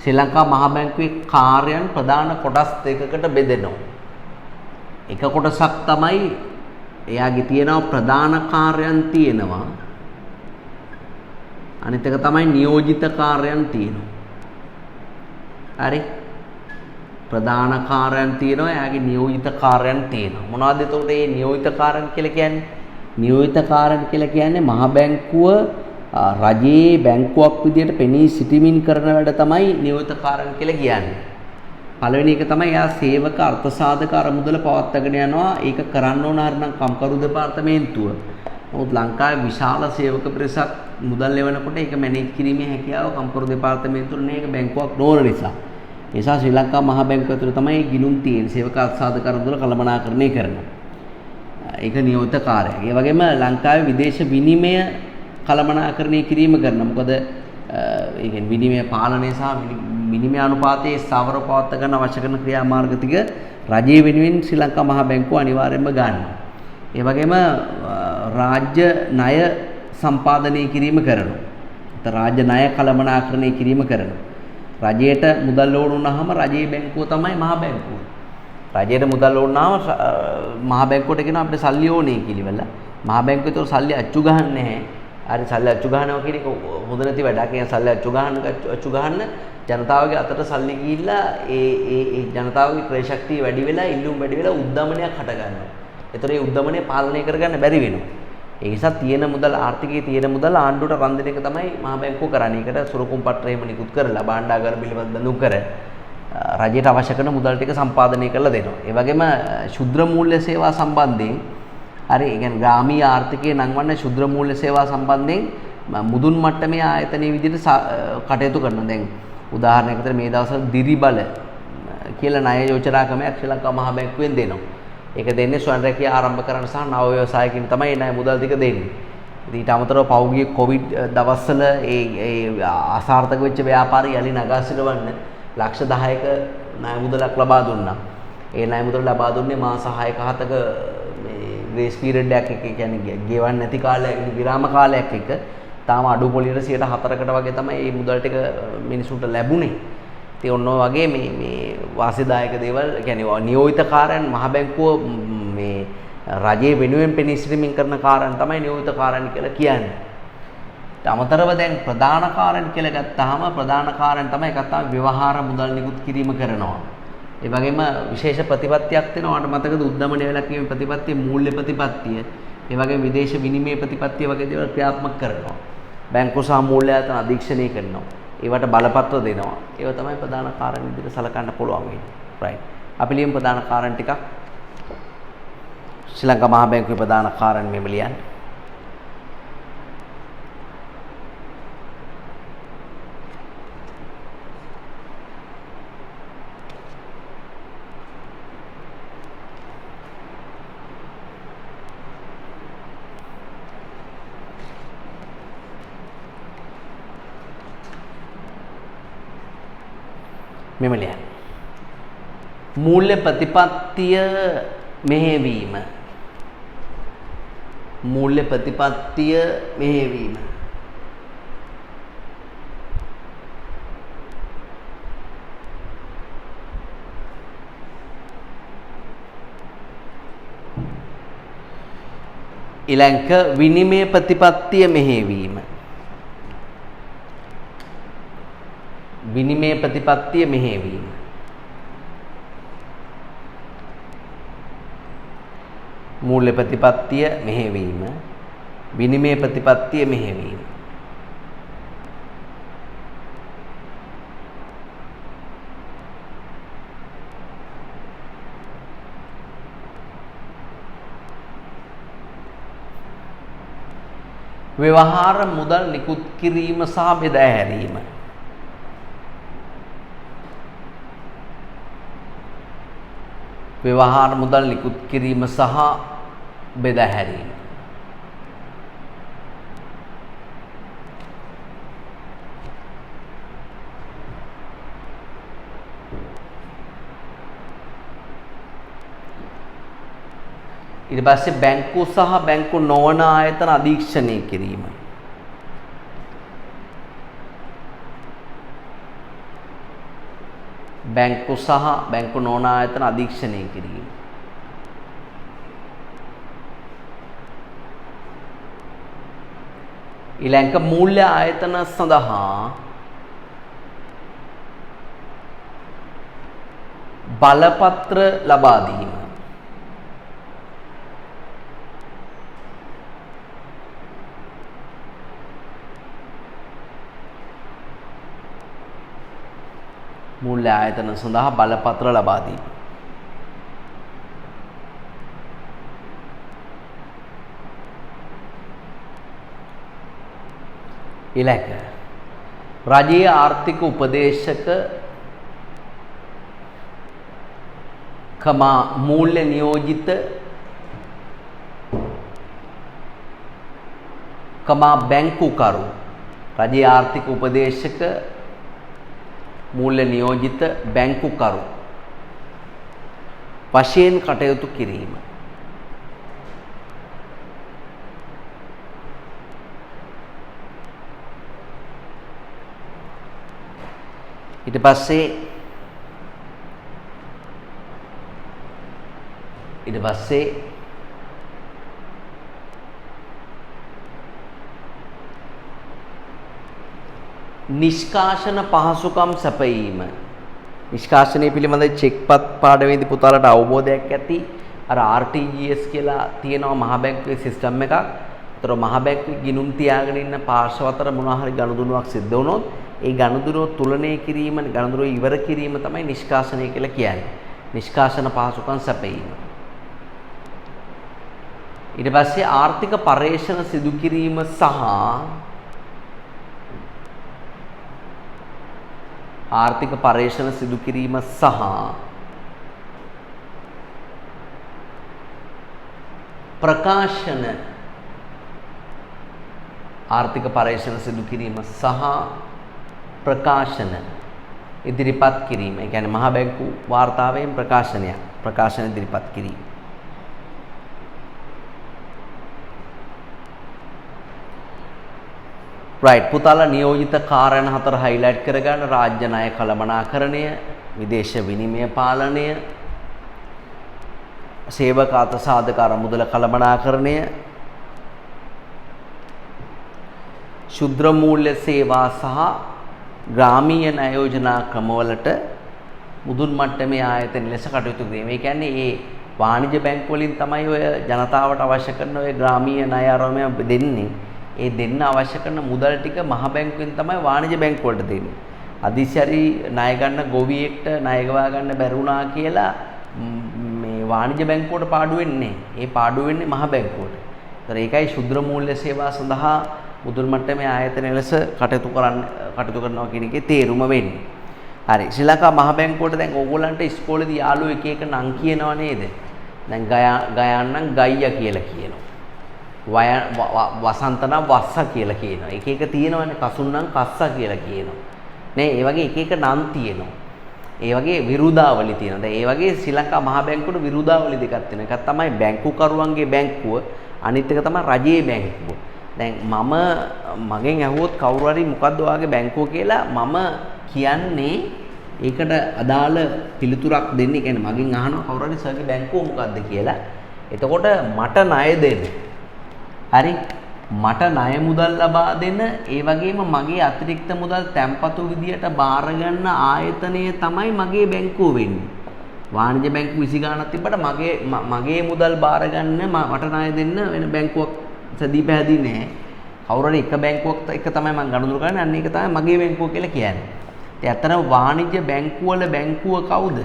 ශ්‍රී ලංකා මහ බැංකුවේ කාර්යයන් ප්‍රධාන කොටස් දෙකකට බෙදෙනවා. එක කොටසක් තමයි එයාගේ තියෙනවා ප්‍රධාන කාර්යයන් තියෙනවා. අනිත් එක තමයි නියෝජිත කාර්යයන් තියෙනවා. හරි. ප්‍රධාන කාර්යයන් තියෙනවා එයාගේ නියෝජිත කාර්යයන් තියෙනවා. මොනවද එතකොට මේ නියෝජිත කාර්යයන් කියලා කියන්නේ? නියෝජිත කාර්යයන් කියලා කියන්නේ මහ බැංකුව රජයේ බැංකුවක් විදියට පෙනී සිටමින් කරන වැඩ තමයි නියෝජිත කාර්යයන් කියලා කියන්නේ. පළවෙනි එක තමයි එයා සේවක අර්ථසාධක අරමුදල පවත්වාගෙන යනවා. ඒක කරන්න ඕන හරිනම් කම්කරු දෙපාර්තමේන්තුව. නමුත් ලංකාවේ විශාල සේවක පිරිසක් මුදල් ලැබෙනකොට ඒක මැනේජ් කිරීමේ හැකියාව කම්කරු දෙපාර්තමේන්තුවට නෑ. ඒක බැංකුවක් නොවන නිසා. ඒ නිසා ශ්‍රී ලංකා මහ බැංකුව ඇතුළේ තමයි ගිණුම් තියෙන්නේ. සේවක අර්ථසාධක අරමුදල කළමනාකරණය කරනවා. ඒක නියෝජිත කාර්යයක්. ඒ වගේම ලංකාවේ විදේශ විනිමය කළමනාකරණය කිරීම කරනවා. මොකද ඒ කියන්නේ විනිමය පාලනය සහ විනිමය අනුපාතයේ ස්ථාවර පවත්වා ගන්න අවශ්‍ය කරන ක්‍රියාමාර්ග ටික රජයේ වෙනුවෙන් ශ්‍රී ලංකා මහ බැංකුව අනිවාර්යයෙන්ම ගන්නවා. ඒ වගේම රාජ්‍ය ණය සම්පාදනය කිරීම කරනවා. රාජ්‍ය ණය කළමනාකරණය කිරීම කරනවා. රජයට මුදල් ඕන වුණාම රජයේ බැංකුව තමයි මහ බැංකුව. රජයට මුදල් ඕන වුණාම මහ බැංකුවට කියනවා අපිට සල්ලි ඕනේ කියලා. මහ බැංකුවේ තොර සල්ලි අච්චු ගහන්නේ නැහැ. හරි සල්ලි අච්චු ගහනවා කියන එක හොඳ නැති වැඩක්. ඒ සල්ලි අච්චු ගහන්න ජනතාවගේ අතට සල්ලි ගිහිල්ලා ඒ ජනතාවගේ ක්‍රය ශක්තිය වැඩි වෙලා ඉල්ලුම් වැඩි වෙලා උද්දමනයක් හට ගන්නවා. ඒතර ඒ උද්දමනය පාලනය කරගන්න බැරි වෙනවා. ඒ නිසා තියෙන මුදල් ආර්ථිකයේ තියෙන මුදල් ආණ්ඩුවට රන් දෙන එක තමයි මහ බැංකුව කරන්නේ. ඒකට සුරකුම් පත්‍ර එහෙම නිකුත් කරලා භාණ්ඩාගාර පිළිබඳ බඳුන් කර රජයට අවශ්‍ය කරන මුදල් ටික සම්පාදනය කරලා දෙනවා. ඒ වගේම ශුද්‍ර මූල්‍ය සේවා සම්බන්ධයෙන් හරි ඒ කියන්නේ ග්‍රාමීය ආර්ථිකයේ නංවන්න ශුද්‍ර මූල්‍ය සේවා සම්බන්ධයෙන් මුදුන් මට්ටමේ ආයතනයේ විදිහට කටයුතු කරනවා. දැන් උදාහරණයක් විදිහට මේ දවස්වල දිරිබල කියලා ණය යෝජනා ක්‍රමයක් ශ්‍රී ලංකා මහ බැංකුවෙන් දෙනවා. ඒක දෙන්නේ ස්වයං රැකියාව ආරම්භ කරන සහ නව ව්‍යවසායකින් තමයි ණය මුදල් ටික දෙන්නේ. ඊට අමතරව පෞද්ගලික කොවිඩ් දවස්වල ඒ අසාර්ථක වෙච්ච ව්‍යාපාරي යලි නගා සිටවන්න ලක්ෂ 10ක ණය මුදලක් ලබා දුන්නා. ඒ ණය මුදල ලබා දුන්නේ මාස 6ක 7ක මේ ග්‍රේස් පීරියඩ් එකක් එක කියන්නේ ගෙවන්න නැති කාලයක් විරාම කාලයක් එක තාම අඩු පොලියට 4%කට වගේ තමයි මේ මුදල් ටික මිනිසුන්ට ලැබුණේ. ඉතින් ඔන්න ඔය වගේ මේ වාසිදායක දේවල් කියන්නේ නියෝජිත කාර්යයන් මහ බැංකුව මේ රජයේ වෙනුවෙන් පෙනී සිටමින් කරන කාර්යයන් තමයි නියෝජිත කාර්යයන් කියලා කියන්නේ. අමතරව දැන් ප්‍රධාන කාර්යයන් කියලා ගත්තාම ප්‍රධාන කාර්යයන් තමයි එකක් තමයි ව්‍යවහාර මුදල් නිකුත් කිරීම කරනවා. ඒ වගේම විශේෂ ප්‍රතිපත්තියක් තියෙනවා. ඔයාලට මතකද උද්දමනය වෙලා කියන ප්‍රතිපත්තිය මූල්‍ය ප්‍රතිපත්තිය. ඒ වගේම විදේශ විනිමය ප්‍රතිපත්තිය වගේ දේවල් ක්‍රියාත්මක කරනවා. බැංකු සහ මූල්‍ය ආයතන අධීක්ෂණය කරනවා. ඒවට බලපත්‍ර දෙනවා. ඒව තමයි ප්‍රධාන කාර්යයන් විදිහට සලකන්න පුළුවන් වෙන්නේ. රයිට්. අපි ලියමු ප්‍රධාන කාර්යයන් ටිකක්. ශ්‍රී ලංකා මහ බැංකුවේ ප්‍රධාන කාර්යයන් මෙහෙම ලියන්න. මෙම ලියන්න. මූල්‍ය ප්‍රතිපත්තිය මෙහෙවීම. මූල්‍ය ප්‍රතිපත්තිය මෙහෙවීම. ඊළඟ විනිමය ප්‍රතිපත්තිය මෙහෙවීම. විනිමය ප්‍රතිපත්තිය මෙහෙවීම. මූල්‍ය ප්‍රතිපත්තිය මෙහෙවීම. විනිමය ප්‍රතිපත්තිය මෙහෙවීම. ව්‍යවහාර මුදල් නිකුත් කිරීම සහ බෙදා හැරීම. ව්‍යවහාර මුදල් නිකුත් කිරීම සහ බෙදා හැරීම. ඊට පස්සේ බැංකු සහ බැංකු නොවන ආයතන අධීක්ෂණය කිරීම. බැංකු සහ බැංකු නොවන ආයතන අධීක්ෂණය කිරීම. ඊළඟ මූල්‍ය ආයතන සඳහා බලපත්‍ර ලබා දීම. මූල්‍ය ආයතන සඳහා බලපත්‍ර ලබා දීම. ඊළඟ රජයේ ආර්ථික උපදේශක කමා මූල්‍ය නියෝජිත කමා බැංකුකරු රජයේ ආර්ථික උපදේශක මූල්‍ය නියෝජිත බැංකුකරු වශයෙන් කටයුතු කිරීම. ඊට පස්සේ නිෂ්කාශන පහසුකම් සැපයීම. නිෂ්කාශනය පිළිබඳ චෙක්පත් පාඩමේදී පුතාලට අවබෝධයක් ඇති. අර RTGS කියලා තියෙනවා මහ බැංකුවේ සිස්ටම් එකක්. ඒතර මහ බැංකුවේ ගිණුම් තියාගෙන ඉන්න පාර්ශව අතර මොනවා හරි ගනුදෙනුවක් සිද්ධ වුණොත් ඒ ගනුදෙනුව තුලනය කිරීම, ගනුදෙනුව ඉවර කිරීම තමයි නිෂ්කාශනය කියලා කියන්නේ. නිෂ්කාශන පහසුකම් සැපයීම. ඊට පස්සේ ආර්ථික පර්යේෂණ සිදු කිරීම සහ ප්‍රකාශන ආර්ථික පර්යේෂණ සිදු කිරීම සහ ප්‍රකාශන ඉදිරිපත් කිරීම. ඒ කියන්නේ මහ බැංකු වාර්තාවෙන් ප්‍රකාශන ඉදිරිපත් කිරීම. රයිට් පුතාලා නියෝජිත කාර්යයන් 4 හයිලයිට් කරගන්න. රාජ්‍ය ණය කළමනාකරණය, විදේශ විනිමය පාලනය, සේවක අතසාධක අරමුදල කළමනාකරණය, ශුද්‍ර මූල්‍ය සේවා සහ ග්‍රාමීය ණය යෝජනා ක්‍රමවලට මුදුන් මට්ටමේ ආයතන ලෙස කටයුතු කිරීම. ඒ කියන්නේ මේ වාණිජ්‍ය බැංකු වලින් තමයි ඔය ජනතාවට අවශ්‍ය කරන ඔය ග්‍රාමීය ණය ආරෝමය දෙන්නේ. ඒ දෙන්න අවශ්‍ය කරන මුදල් ටික මහ බැංකුවෙන් තමයි වාණිජ්‍ය බැංකු වලට දෙන්නේ. අදිශරි ණය ගන්න ගොවියෙක්ට ණය ගවා ගන්න බැරුණා කියලා මේ වාණිජ්‍ය බැංකුවට පාඩු වෙන්නේ. ඒ පාඩු වෙන්නේ මහ බැංකුවට. ඒතර ඒකයි ශුද්‍ර මූල්‍ය සේවා සඳහා මුදල් මට්ටමේ ආයතන ලෙස කටයුතු කරනවා කියන එකේ තේරුම වෙන්නේ. හරි. ශ්‍රී ලංකා මහ බැංකුවට දැන් ඕගොල්ලන්ට ඉස්කෝලේදී යාළුවෝ එක එක නම් කියනවා නේද? දැන් ගයාන් නම් ගයියා කියලා කියනවා. වසන්ත නම් වස්ස කියලා කියනවා. එක එක තියෙනවනේ. කසුන් නම් කස්සා කියලා කියනවා. නේ ඒ වගේ එක එක නම් තියෙනවා. ඒ වගේ විරුදාවලි තියෙනවා. දැන් ඒ වගේ ශ්‍රී ලංකා මහ බැංකුවට විරුදාවලි දෙකක් තියෙනවා. එකක් තමයි බැංකුකරුවන්ගේ බැංකුව, අනිත් එක තමයි රජයේ බැංකුව. දැන් මගෙන් ඇහුවොත් කවුරු හරි මොකද්ද ඔයාගේ බැංකුව කියලා මම කියන්නේ ඒකට අදාළ පිළිතුරක් දෙන්න. ඒ කියන්නේ මගෙන් අහනවා කවුරු හරි සර්ගේ බැංකුව මොකද්ද කියලා. එතකොට මට ණය දෙන්න. හරි. මට ණය මුදල් ලබා දෙන්න, ඒ වගේම මගේ අතිරික්ත මුදල් තැන්පතු විදියට බාර ගන්න ආයතනය තමයි මගේ බැංකුව වෙන්නේ. වාණිජ්‍ය බැංකු 20 ගාණක් තිබ්බට මගේ මුදල් බාර ගන්න මට ණය දෙන්න වෙන බැංකුවක් සදී පැහැදී නැහැ. කවුරු හරි එක බැංකුවක් එක තමයි මම ගනුදෙනු කරන්නේ. අන්න ඒක තමයි මගේ බැංකුව කියලා කියන්නේ. ඉතින් ඇත්තටම වාණිජ්‍ය බැංකුවල බැංකුව කවුද?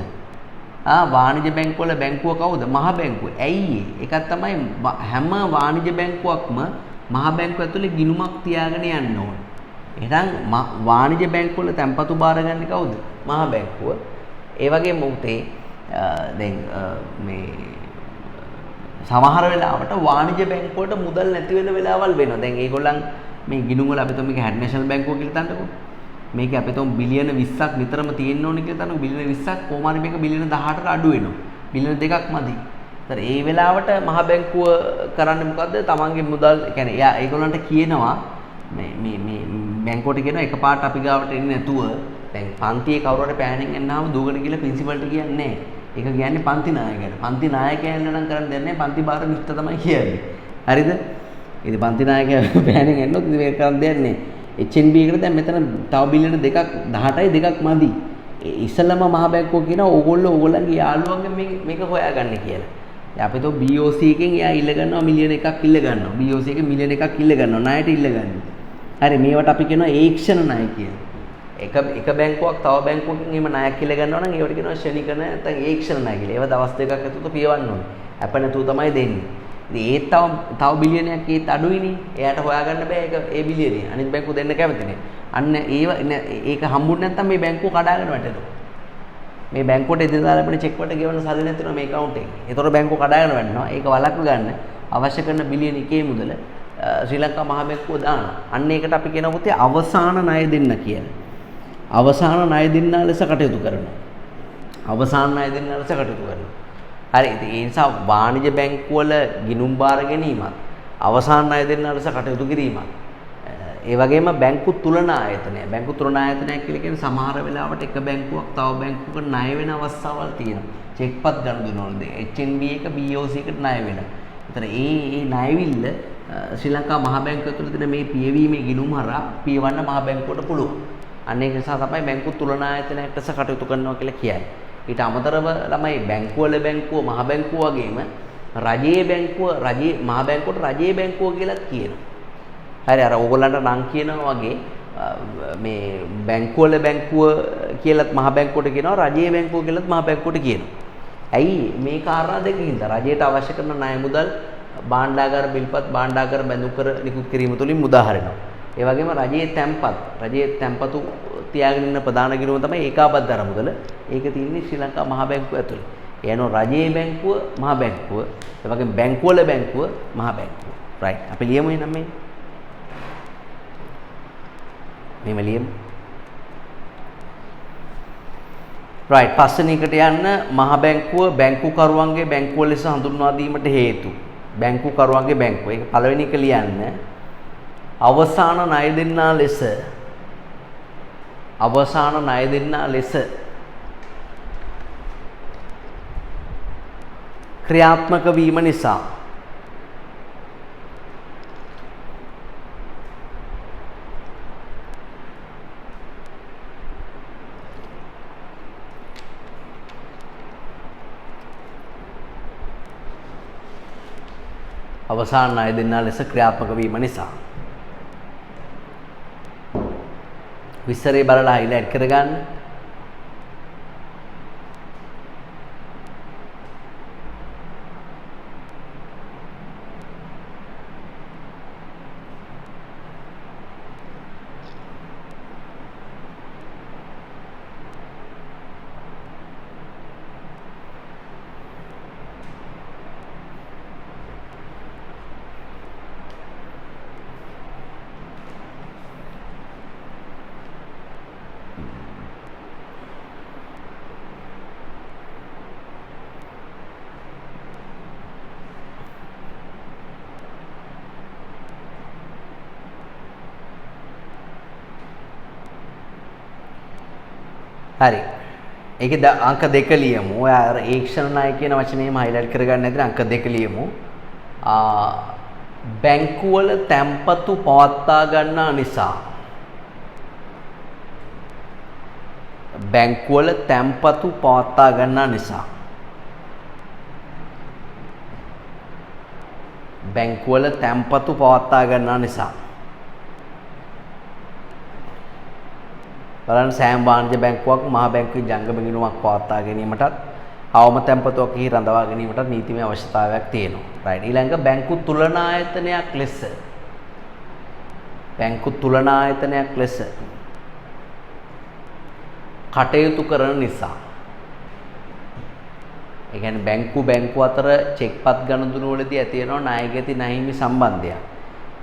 වාණිජ්‍ය බැංකුවල බැංකුව කවුද? මහ බැංකුව. ඇයි ඒකක් තමයි හැම වාණිජ්‍ය බැංකුවක්ම මහ බැංකුව ඇතුලේ ගිණුමක් තියාගෙන යන්න ඕන. එහෙනම් වාණිජ්‍ය බැංකුවල තැන්පතු බාරගන්නේ කවුද? මහ බැංකුව. ඒ වගේම උතේ දැන් මේ සමහර වෙලාවට වාණිජ්‍ය බැංකුවට මුදල් නැති වෙන වෙලාවල් වෙනවා. දැන් ඒගොල්ලන් මේ ගිණුම් වල අපි තුන් මේක හැඩ් නේෂනල් බැංකුව කියලා තන්නකො. මේක අපි තුන් බිලියන 20ක් නිතරම තියෙන්න ඕනේ කියලා තන්නකො. බිලියන 20ක් කොහොම හරි මේක බිලියන 18ට අඩු වෙනවා. බිලියන 2ක් මදි. ඒතර ඒ වෙලාවට මහ බැංකුව කරන්නේ මොකද්ද? තමන්ගේ මුදල් කියන්නේ එයා ඒගොල්ලන්ට කියනවා මේ බැංකුවට කියනවා එකපාරට අපි ගාවට එන්නේ නැතුව දැන් පන්තියේ කවුරු හරි පෑනෙන් එන්නාම දුවගෙන ගිහලා ප්‍රින්සිපල්ට කියන්නේ නැහැ. ඒක කියන්නේ පන්ති නායකයාට. පන්ති නායකයා එන්න නම් කරන්න දෙන්නේ පන්ති භාර නිෂ්ඨ තමයි කියන්නේ. හරිද? ඉතින් පන්ති නායකයා පෑනෙන් එන්නොත් ඉතින් මේක කරන්න දෙන්නේ නැහැ. HNB එකට දැන් මෙතන තව බිලියන 18යි 2ක් මදි. ඉස්සලම මහ බැංකුව කියනවා ඕගොල්ලන්ගේ යාළුවන්ගෙන් මේක හොයාගන්න කියලා. දැන් අපි તો BOC එකෙන් එයා ඉල්ල ගන්නවා මිලියන 1ක් ඉල්ල ගන්නවා. BOC එකෙන් මිලියන 1ක් ඉල්ල ගන්නවා. ණයට ඉල්ල ගන්නවා. හරි මේවට අපි කියනවා ඒක්ෂණ ණය කියලා. එක බැංකුවක් තව බැංකුවකින් එහෙම ණයක් ඉල්ල ගන්නවා නම් ඒවට කියනවා ශනික ණය නැත්නම් ඒක්ෂණ ණය කියලා. ඒවා දවස් දෙකක් ඇතුළත පියවන්න ඕනේ. අප නැතුව තමයි දෙන්නේ. ඉතින් තව බිලියනයක් ඒත් අඩුයිනේ. එයාට හොයාගන්න බෑ ඒ බිලියනේ. අනිත් බැංකුව දෙන්න කැමති නේ. අන්න ඒක හම්බුනේ නැත්නම් මේ බැංකුව කඩාගෙන වැටෙනවා. මේ බැංකුවට එදිනදා ලැබෙන චෙක් වලට ගෙවන්න සල්ලි නැතිනවා මේ account එකේ. ඒතකොට බැංකුව කඩාගෙන වැටෙනවා. ඒක වළක්ව ගන්න අවශ්‍ය කරන බිලියන 1 මුදල ශ්‍රී ලංකා මහ බැංකුව දානවා. අන්න ඒකට අපි කියනවා පුතේ අවසාන ණය දෙන්න කියලා. අවසාන ණය දෙන්නා ලෙස කටයුතු කරනවා. අවසාන ණය දෙන්නා ලෙස කටයුතු කරනවා. හරි ඉතින් ඒ නිසා වාණිජ බැංකුවල ගිණුම් බාර ගැනීමත් අවසාන ණය දෙන්නා ලෙස කටයුතු කිරීමත් ඒ වගේම බැංකු තුලනා ආයතනය. බැංකු තුලනා ආයතනයක් කියලා කියන්නේ සමහර වෙලාවට එක බැංකුවක් තව බැංකුවකට ණය වෙන අවස්ථාවල් තියෙනවා. චෙක්පත් ගනුදෙනුවලද HNB එක BOC එකට ණය වෙනවා. ඒතර ඒ ණයවිල්ල ශ්‍රී ලංකා මහ බැංකුව තුළ තියෙන මේ පියවීමේ ගිණුම් හරහා පියවන්න මහ බැංකුවට පුළුවන්. අන්න ඒක නිසා තමයි බැංකු තුලනා ආයතනයක් ලෙස කටයුතු කරනවා කියලා කියන්නේ. ඊට අමතරව ළමයි බැංකුව මහ බැංකුව වගේම රජයේ මහ බැංකුවට රජයේ බැංකුව කියලා කියනවා. හරි අර ඕගොල්ලන්ට නම් කියනවා වගේ මේ බැංකුව කියලාත් මහ බැංකුවට කියනවා රජයේ බැංකුව කියලාත් මහ බැංකුවට කියනවා. ඇයි මේ කාරණා දෙකකින්ද රජයට අවශ්‍ය කරන ණය මුදල් භාණ්ඩාගාර බිල්පත් භාණ්ඩාගාර බැඳුම් කර නිකුත් කිරීම තුළින් මුදා හරිනවා. ඒ වගේම රජයේ තැන්පතු තියාගෙන ඉන්න ප්‍රධාන ගිණුම තමයි ඒකාබද්ධ අරමුදල. ඒක තියෙන්නේ ශ්‍රී ලංකා මහ බැංකුව ඇතුළේ. ඒ අනුව රජයේ බැංකුව මහ බැංකුව, ඒ වගේම බැංකුවල බැංකුව මහ බැංකුව. රයිට්. අපි ලියමු එහෙනම් මේම ලියමු. රයිට්. පස්වෙනි එකට යන්න මහ බැංකුව බැංකුකරුවන්ගේ බැංකුව ලෙස හඳුන්වා දීමට හේතු. බැංකුකරුවන්ගේ බැංකුව. ඒක පළවෙනි එක ලියන්න. අවසාන ණය දෙන්නා ලෙස ක්‍රියාත්මක වීම නිසා අවසාන ණය දෙන්නා ලෙස ක්‍රියාත්මක වීම නිසා විස්තරේ බලලා highlight කරගන්න. හරි. ඒකේ අංක 2 ලියමු. ඔය අර ඒක්ෂණ ණය කියන වචනේම highlight කරගන්න නැත්නම් අංක 2 ලියමු. බැංකුවල තැන්පතු පවත්වා ගන්නා නිසා බැංකුවල තැන්පතු පවත්වා ගන්නා නිසා බැංකුවල තැන්පතු පවත්වා ගන්නා නිසා බලන්න සෑම වාණිජ බැංකුවක් මහ බැංකුවේ ජංගම ගිණුමක් පවත්වා ගැනීමටත් අවම තැන්පතුවක් එහි රඳවා ගැනීමටත් නීතිමය අවශ්‍යතාවයක් තියෙනවා. රයිට්. ඊළඟ බැංකු තුලනා ආයතනයක් ලෙස කටයුතු කරන නිසා ඒ කියන්නේ බැංකු අතර චෙක්පත් ගනුදෙනුවලදී ඇති වෙන ණයගැති නැහිමි සම්බන්ධයක්.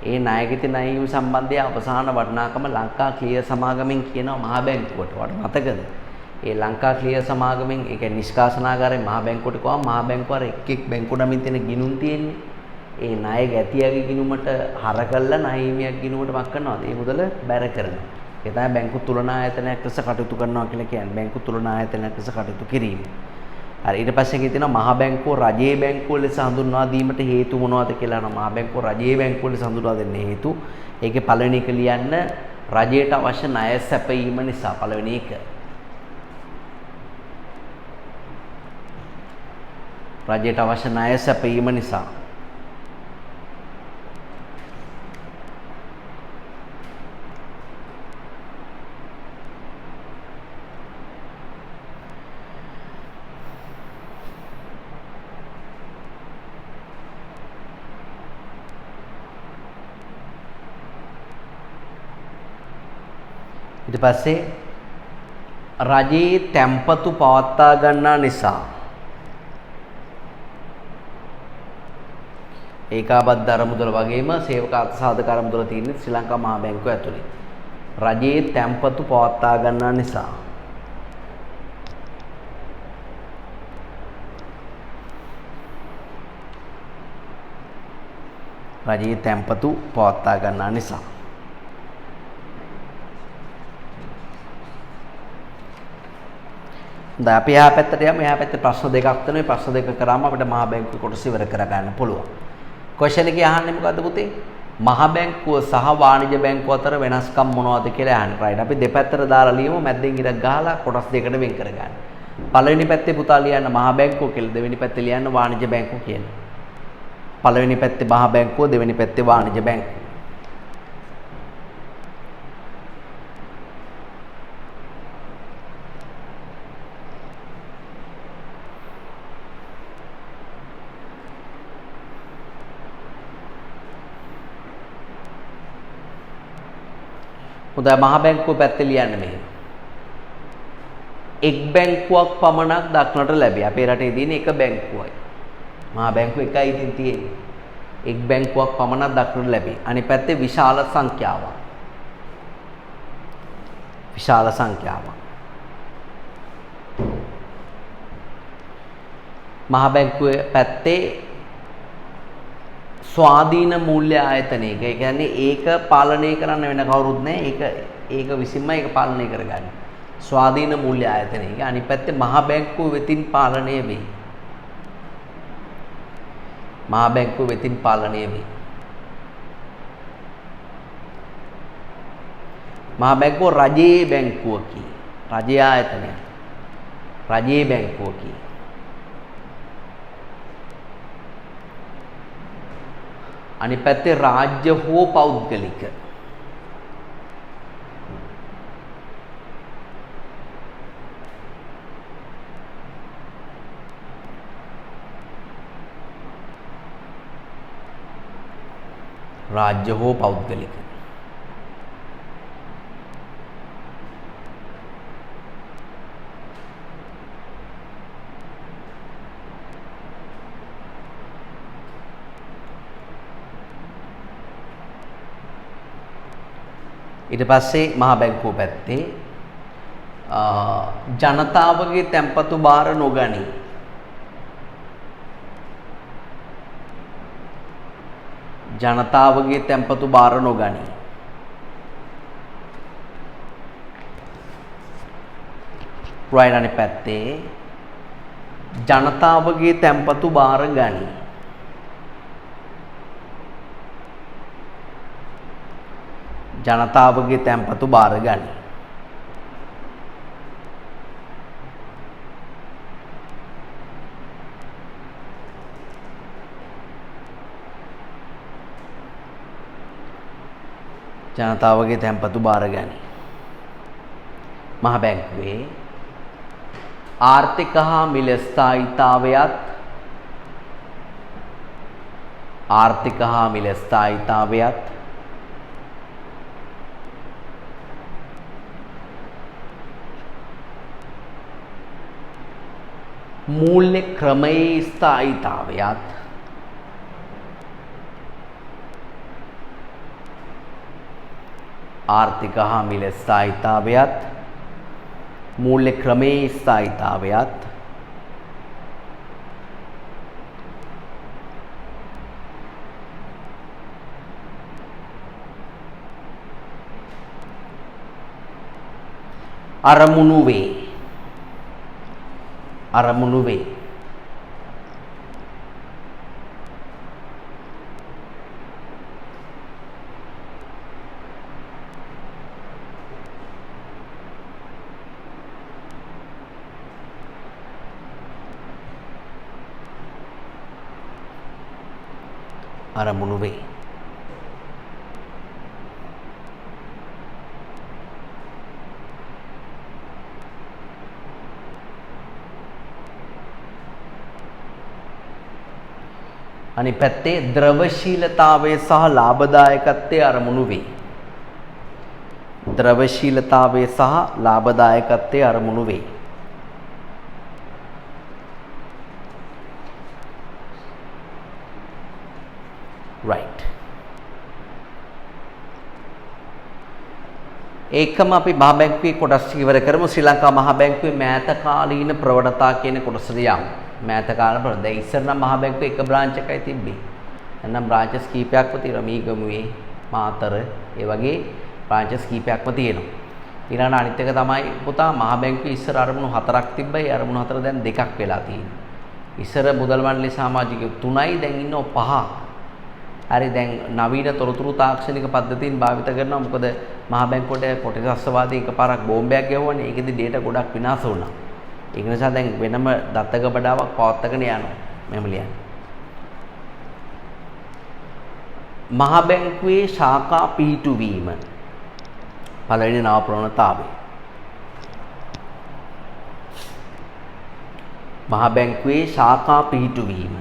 ඒ ණයගැති නැහිමි සම්බන්ධය අවසාන වටිනාකම ලංකා ක්ලියර් සමාගමෙන් කියනවා මහ බැංකුවට. ඔයාලට මතකද? ඒ ලංකා ක්ලියර් සමාගමෙන් ඒ කියන්නේ නිෂ්කාසනාගාරයෙන් මහ බැංකුවට ගියාම මහ බැංකුව අර එක් බැංකු නමින් තියෙන ගිණුම් තියෙන්නේ. ඒ ණය ගැතියගේ ගිණුමට හර කළා නැහිමියක් ගිණුමට මක් කරනවාද? ඒ මුදල බැර කරනවා. ඒ තමයි බැංකු තුලනා ආයතනයක් ලෙස කටයුතු කරනවා කියලා කියන්නේ. බැංකු තුලනා ආයතනයක් ලෙස කටයුතු කිරීම. හරි ඊට පස්සේ එකේ තියෙනවා මහා බැංකුව රජයේ බැංකුව ලෙස හඳුන්වා දීමට හේතු මොනවද කියලා අහනවා. මහා බැංකුව රජයේ බැංකුව ලෙස හඳුන්වා දෙන්න හේතු. ඒකේ පළවෙනි එක ලියන්න රජයට අවශ්‍ය ණය සැපයීම නිසා පළවෙනි එක. රජයට අවශ්‍ය ණය සැපයීම නිසා. ඊට පස්සේ රජයේ තැන්පතු පවත්වා ගන්නා නිසා ඒකාබද්ධ අරමුදල වගේම සේවක අර්ථසාධක අරමුදල තියෙන්නේ ශ්‍රී ලංකා මහා බැංකුව ඇතුලේ. රජයේ තැන්පතු පවත්වා ගන්නා නිසා රජයේ තැන්පතු පවත්වා ගන්නා නිසා දැන් අපි එහා පැත්තට යමු. එහා පැත්තේ ප්‍රශ්න දෙකක් තියෙනවා. ප්‍රශ්න දෙක කරාම අපිට මහා බැංකුවේ කොටස ඉවර කර ගන්න පුළුවන්. ක්වෙස්චන් එකේ අහන්නේ මොකද්ද පුතේ? මහා බැංකුව සහ වාණිජ බැංකුව අතර වෙනස්කම් මොනවද කියලා අහන්නේ. රයිට්. අපි දෙපැත්තට දාලා ලියමු. මැද්දෙන් ඉරක් ගහලා කොටස් දෙකකට වෙන් කර ගන්න. පළවෙනි පැත්තේ පුතා ලියන්න මහා බැංකුව කියලා. දෙවෙනි පැත්තේ ලියන්න වාණිජ බැංකුව කියලා. පළවෙනි පැත්තේ මහා බැංකුව, දෙවෙනි පැත්තේ වාණිජ බැංකුව. හොඳයි මහා බැංකුව පැත්තේ ලියන්න මෙහෙම. එක් බැංකුවක් පමණක් දක්නට ලැබේ. අපේ රටේ තියෙන එක බැංකුවයි. මහා බැංකුව එකයි ඉතින් තියෙන්නේ. එක් බැංකුවක් පමණක් දක්නට ලැබේ. අනිත් පැත්තේ විශාල සංඛ්‍යාවක්. විශාල සංඛ්‍යාවක්. මහා බැංකුවේ පැත්තේ ස්වාධීන මූල්‍ය ආයතනයක. ඒ කියන්නේ ඒක පාලනය කරන්න වෙන කවුරුත් නැහැ. ඒක විසින්මයි ඒක පාලනය කරගන්නේ. ස්වාධීන මූල්‍ය ආයතනයක. අනිත් පැත්තේ මහා බැංකුව වෙතින් පාලනය වෙයි. මහා බැංකුව වෙතින් පාලනය වෙයි. මහා බැංකුව රජයේ බැංකුවකි. රජයේ ආයතනය. රජයේ බැංකුවකි. අනිත් පැත්තේ රාජ්‍ය හෝ පෞද්ගලික. රාජ්‍ය හෝ පෞද්ගලික. ඊට පස්සේ මහා බැංකුව පැත්තේ ජනතාවගේ තැන්පතු බාර නොගනී. ජනතාවගේ තැන්පතු බාර නොගනී. රයිට් අනිත් පැත්තේ ජනතාවගේ තැන්පතු බාර ගනී. ජනතාවගේ තැන්පතු බාර ගනී. ජනතාවගේ තැන්පතු බාර ගනී. මහා බැංකුවේ ආර්ථික හා මිල ස්ථායීතාවයත් ආර්ථික හා මිල ස්ථායීතාවයත් මූල්‍ය ක්‍රමයේ ස්ථායීතාවයත් ආර්ථික හා මිල ස්ථායීතාවයත් මූල්‍ය ක්‍රමයේ ස්ථායීතාවයත් අරමුණු වේ. අරමුණු වේ. අරමුණු වේ. අනිත් පැත්තේ ද්‍රවශීලතාවය සහ ලාභදායකත්වයේ අරමුණු වේ. ද්‍රවශීලතාවය සහ ලාභදායකත්වයේ අරමුණු වේ. right. ඒකම අපි මහ බැංකුවේ කොටස් ඉවර කරමු. ශ්‍රී ලංකා මහ බැංකුවේ මෑත කාලීන ප්‍රවණතා කියන කොටසට යමු. මෑත කාලීන ප්‍රවණතා. දැන් ඉස්සර නම් මහ බැංකුවේ එක බ්‍රාන්ච් එකයි තිබ්බේ. දැන් නම් බ්‍රාන්චස් කීපයක්ම තියෙනවා. මීගමුවේ, මාතර, ඒ වගේ බ්‍රාන්චස් කීපයක්ම තියෙනවා. ඊළඟ අනිත් එක තමයි පුතා මහ බැංකුවේ ඉස්සර අරමුණු 4ක් තිබ්බයි. ඒ අරමුණු 4 දැන් 2ක් වෙලා තියෙනවා. ඉස්සර මුදල් මණ්ඩලයේ සමාජිකයෝ 3යි දැන් ඉන්නව 5ක්. හරි දැන් නවීන තොරතුරු තාක්ෂණික පද්ධතීන් භාවිත කරනවා. මොකද මහ බැංකුවට කොටසස්වාදී එකපාරක් බෝම්බයක් ගැහුවානේ. ඒකෙදි ඩේටා ගොඩක් විනාශ වුණා. ඒක නිසා දැන් වෙනම දත්තක බඩාවක් පවත්වාගෙන යනවා. මෙහෙම ලියන්න. මහ බැංකුවේ ශාඛා පිහිටුවීම පළවෙනි නව ප්‍රවණතාවය. මහ බැංකුවේ ශාඛා පිහිටුවීම.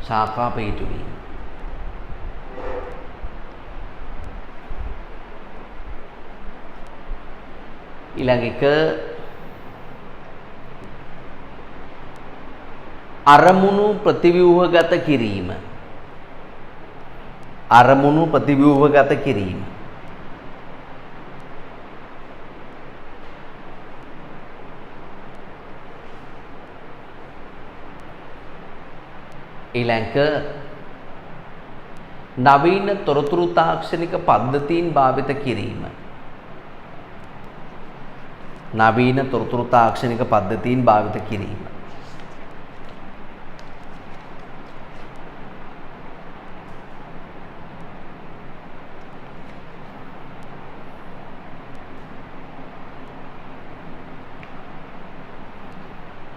ශාඛා පිහිටුවීම. ඊළඟ එක අරමුණු ප්‍රතිව්‍යුහගත කිරීම. අරමුණු ප්‍රතිව්‍යුහගත කිරීම. ඊළඟ නවීන තොරතුරු තාක්ෂණික පද්ධතීන් භාවිත කිරීම. නවීන තොරතුරු තාක්ෂණික පද්ධතීන් භාවිත කිරීම.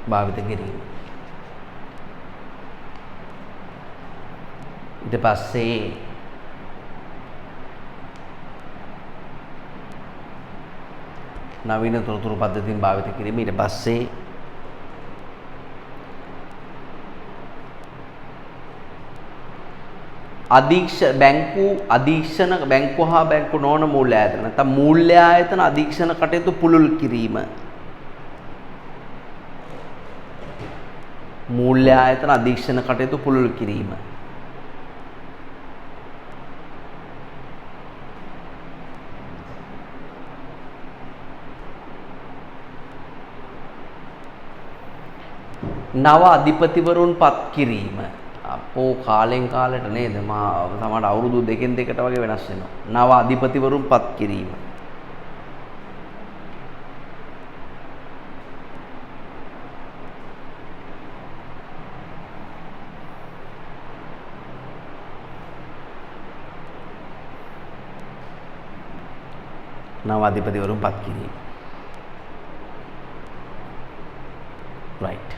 භාවිත කිරීම. ඊට පස්සේ නවීන තොරතුරු පද්ධතීන් භාවිත කිරීම. ඊට පස්සේ බැංකු හා බැංකු නොවන මූල්‍ය ආයතන නැත්නම් මූල්‍ය ආයතන අධීක්ෂණ කටයුතු පුළුල් කිරීම. මූල්‍ය ආයතන අධීක්ෂණ කටයුතු පුළුල් කිරීම. නව අධිපතිවරුන් පත් කිරීම. අපෝ කාලෙන් කාලෙට නේද සමහර අවුරුදු දෙකෙන් දෙකට වගේ වෙනස් වෙනවා. නව අධිපතිවරුන් පත් කිරීම. නව අධිපතිවරුන් පත් කිරීම. right.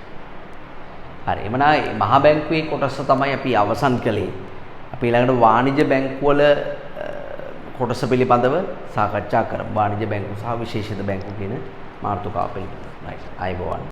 හරි එමනම් මහා බැංකුවේ කොටස තමයි අපි අවසන් කළේ. අපි ඊළඟට වාණිජ්‍ය බැංකුවල කොටස පිළිබඳව සාකච්ඡා කරමු. වාණිජ්‍ය බැංකු සහ විශේෂිත බැංකු කියන මාතෘකාව පිළිබඳව. right. ආයුබෝවන්.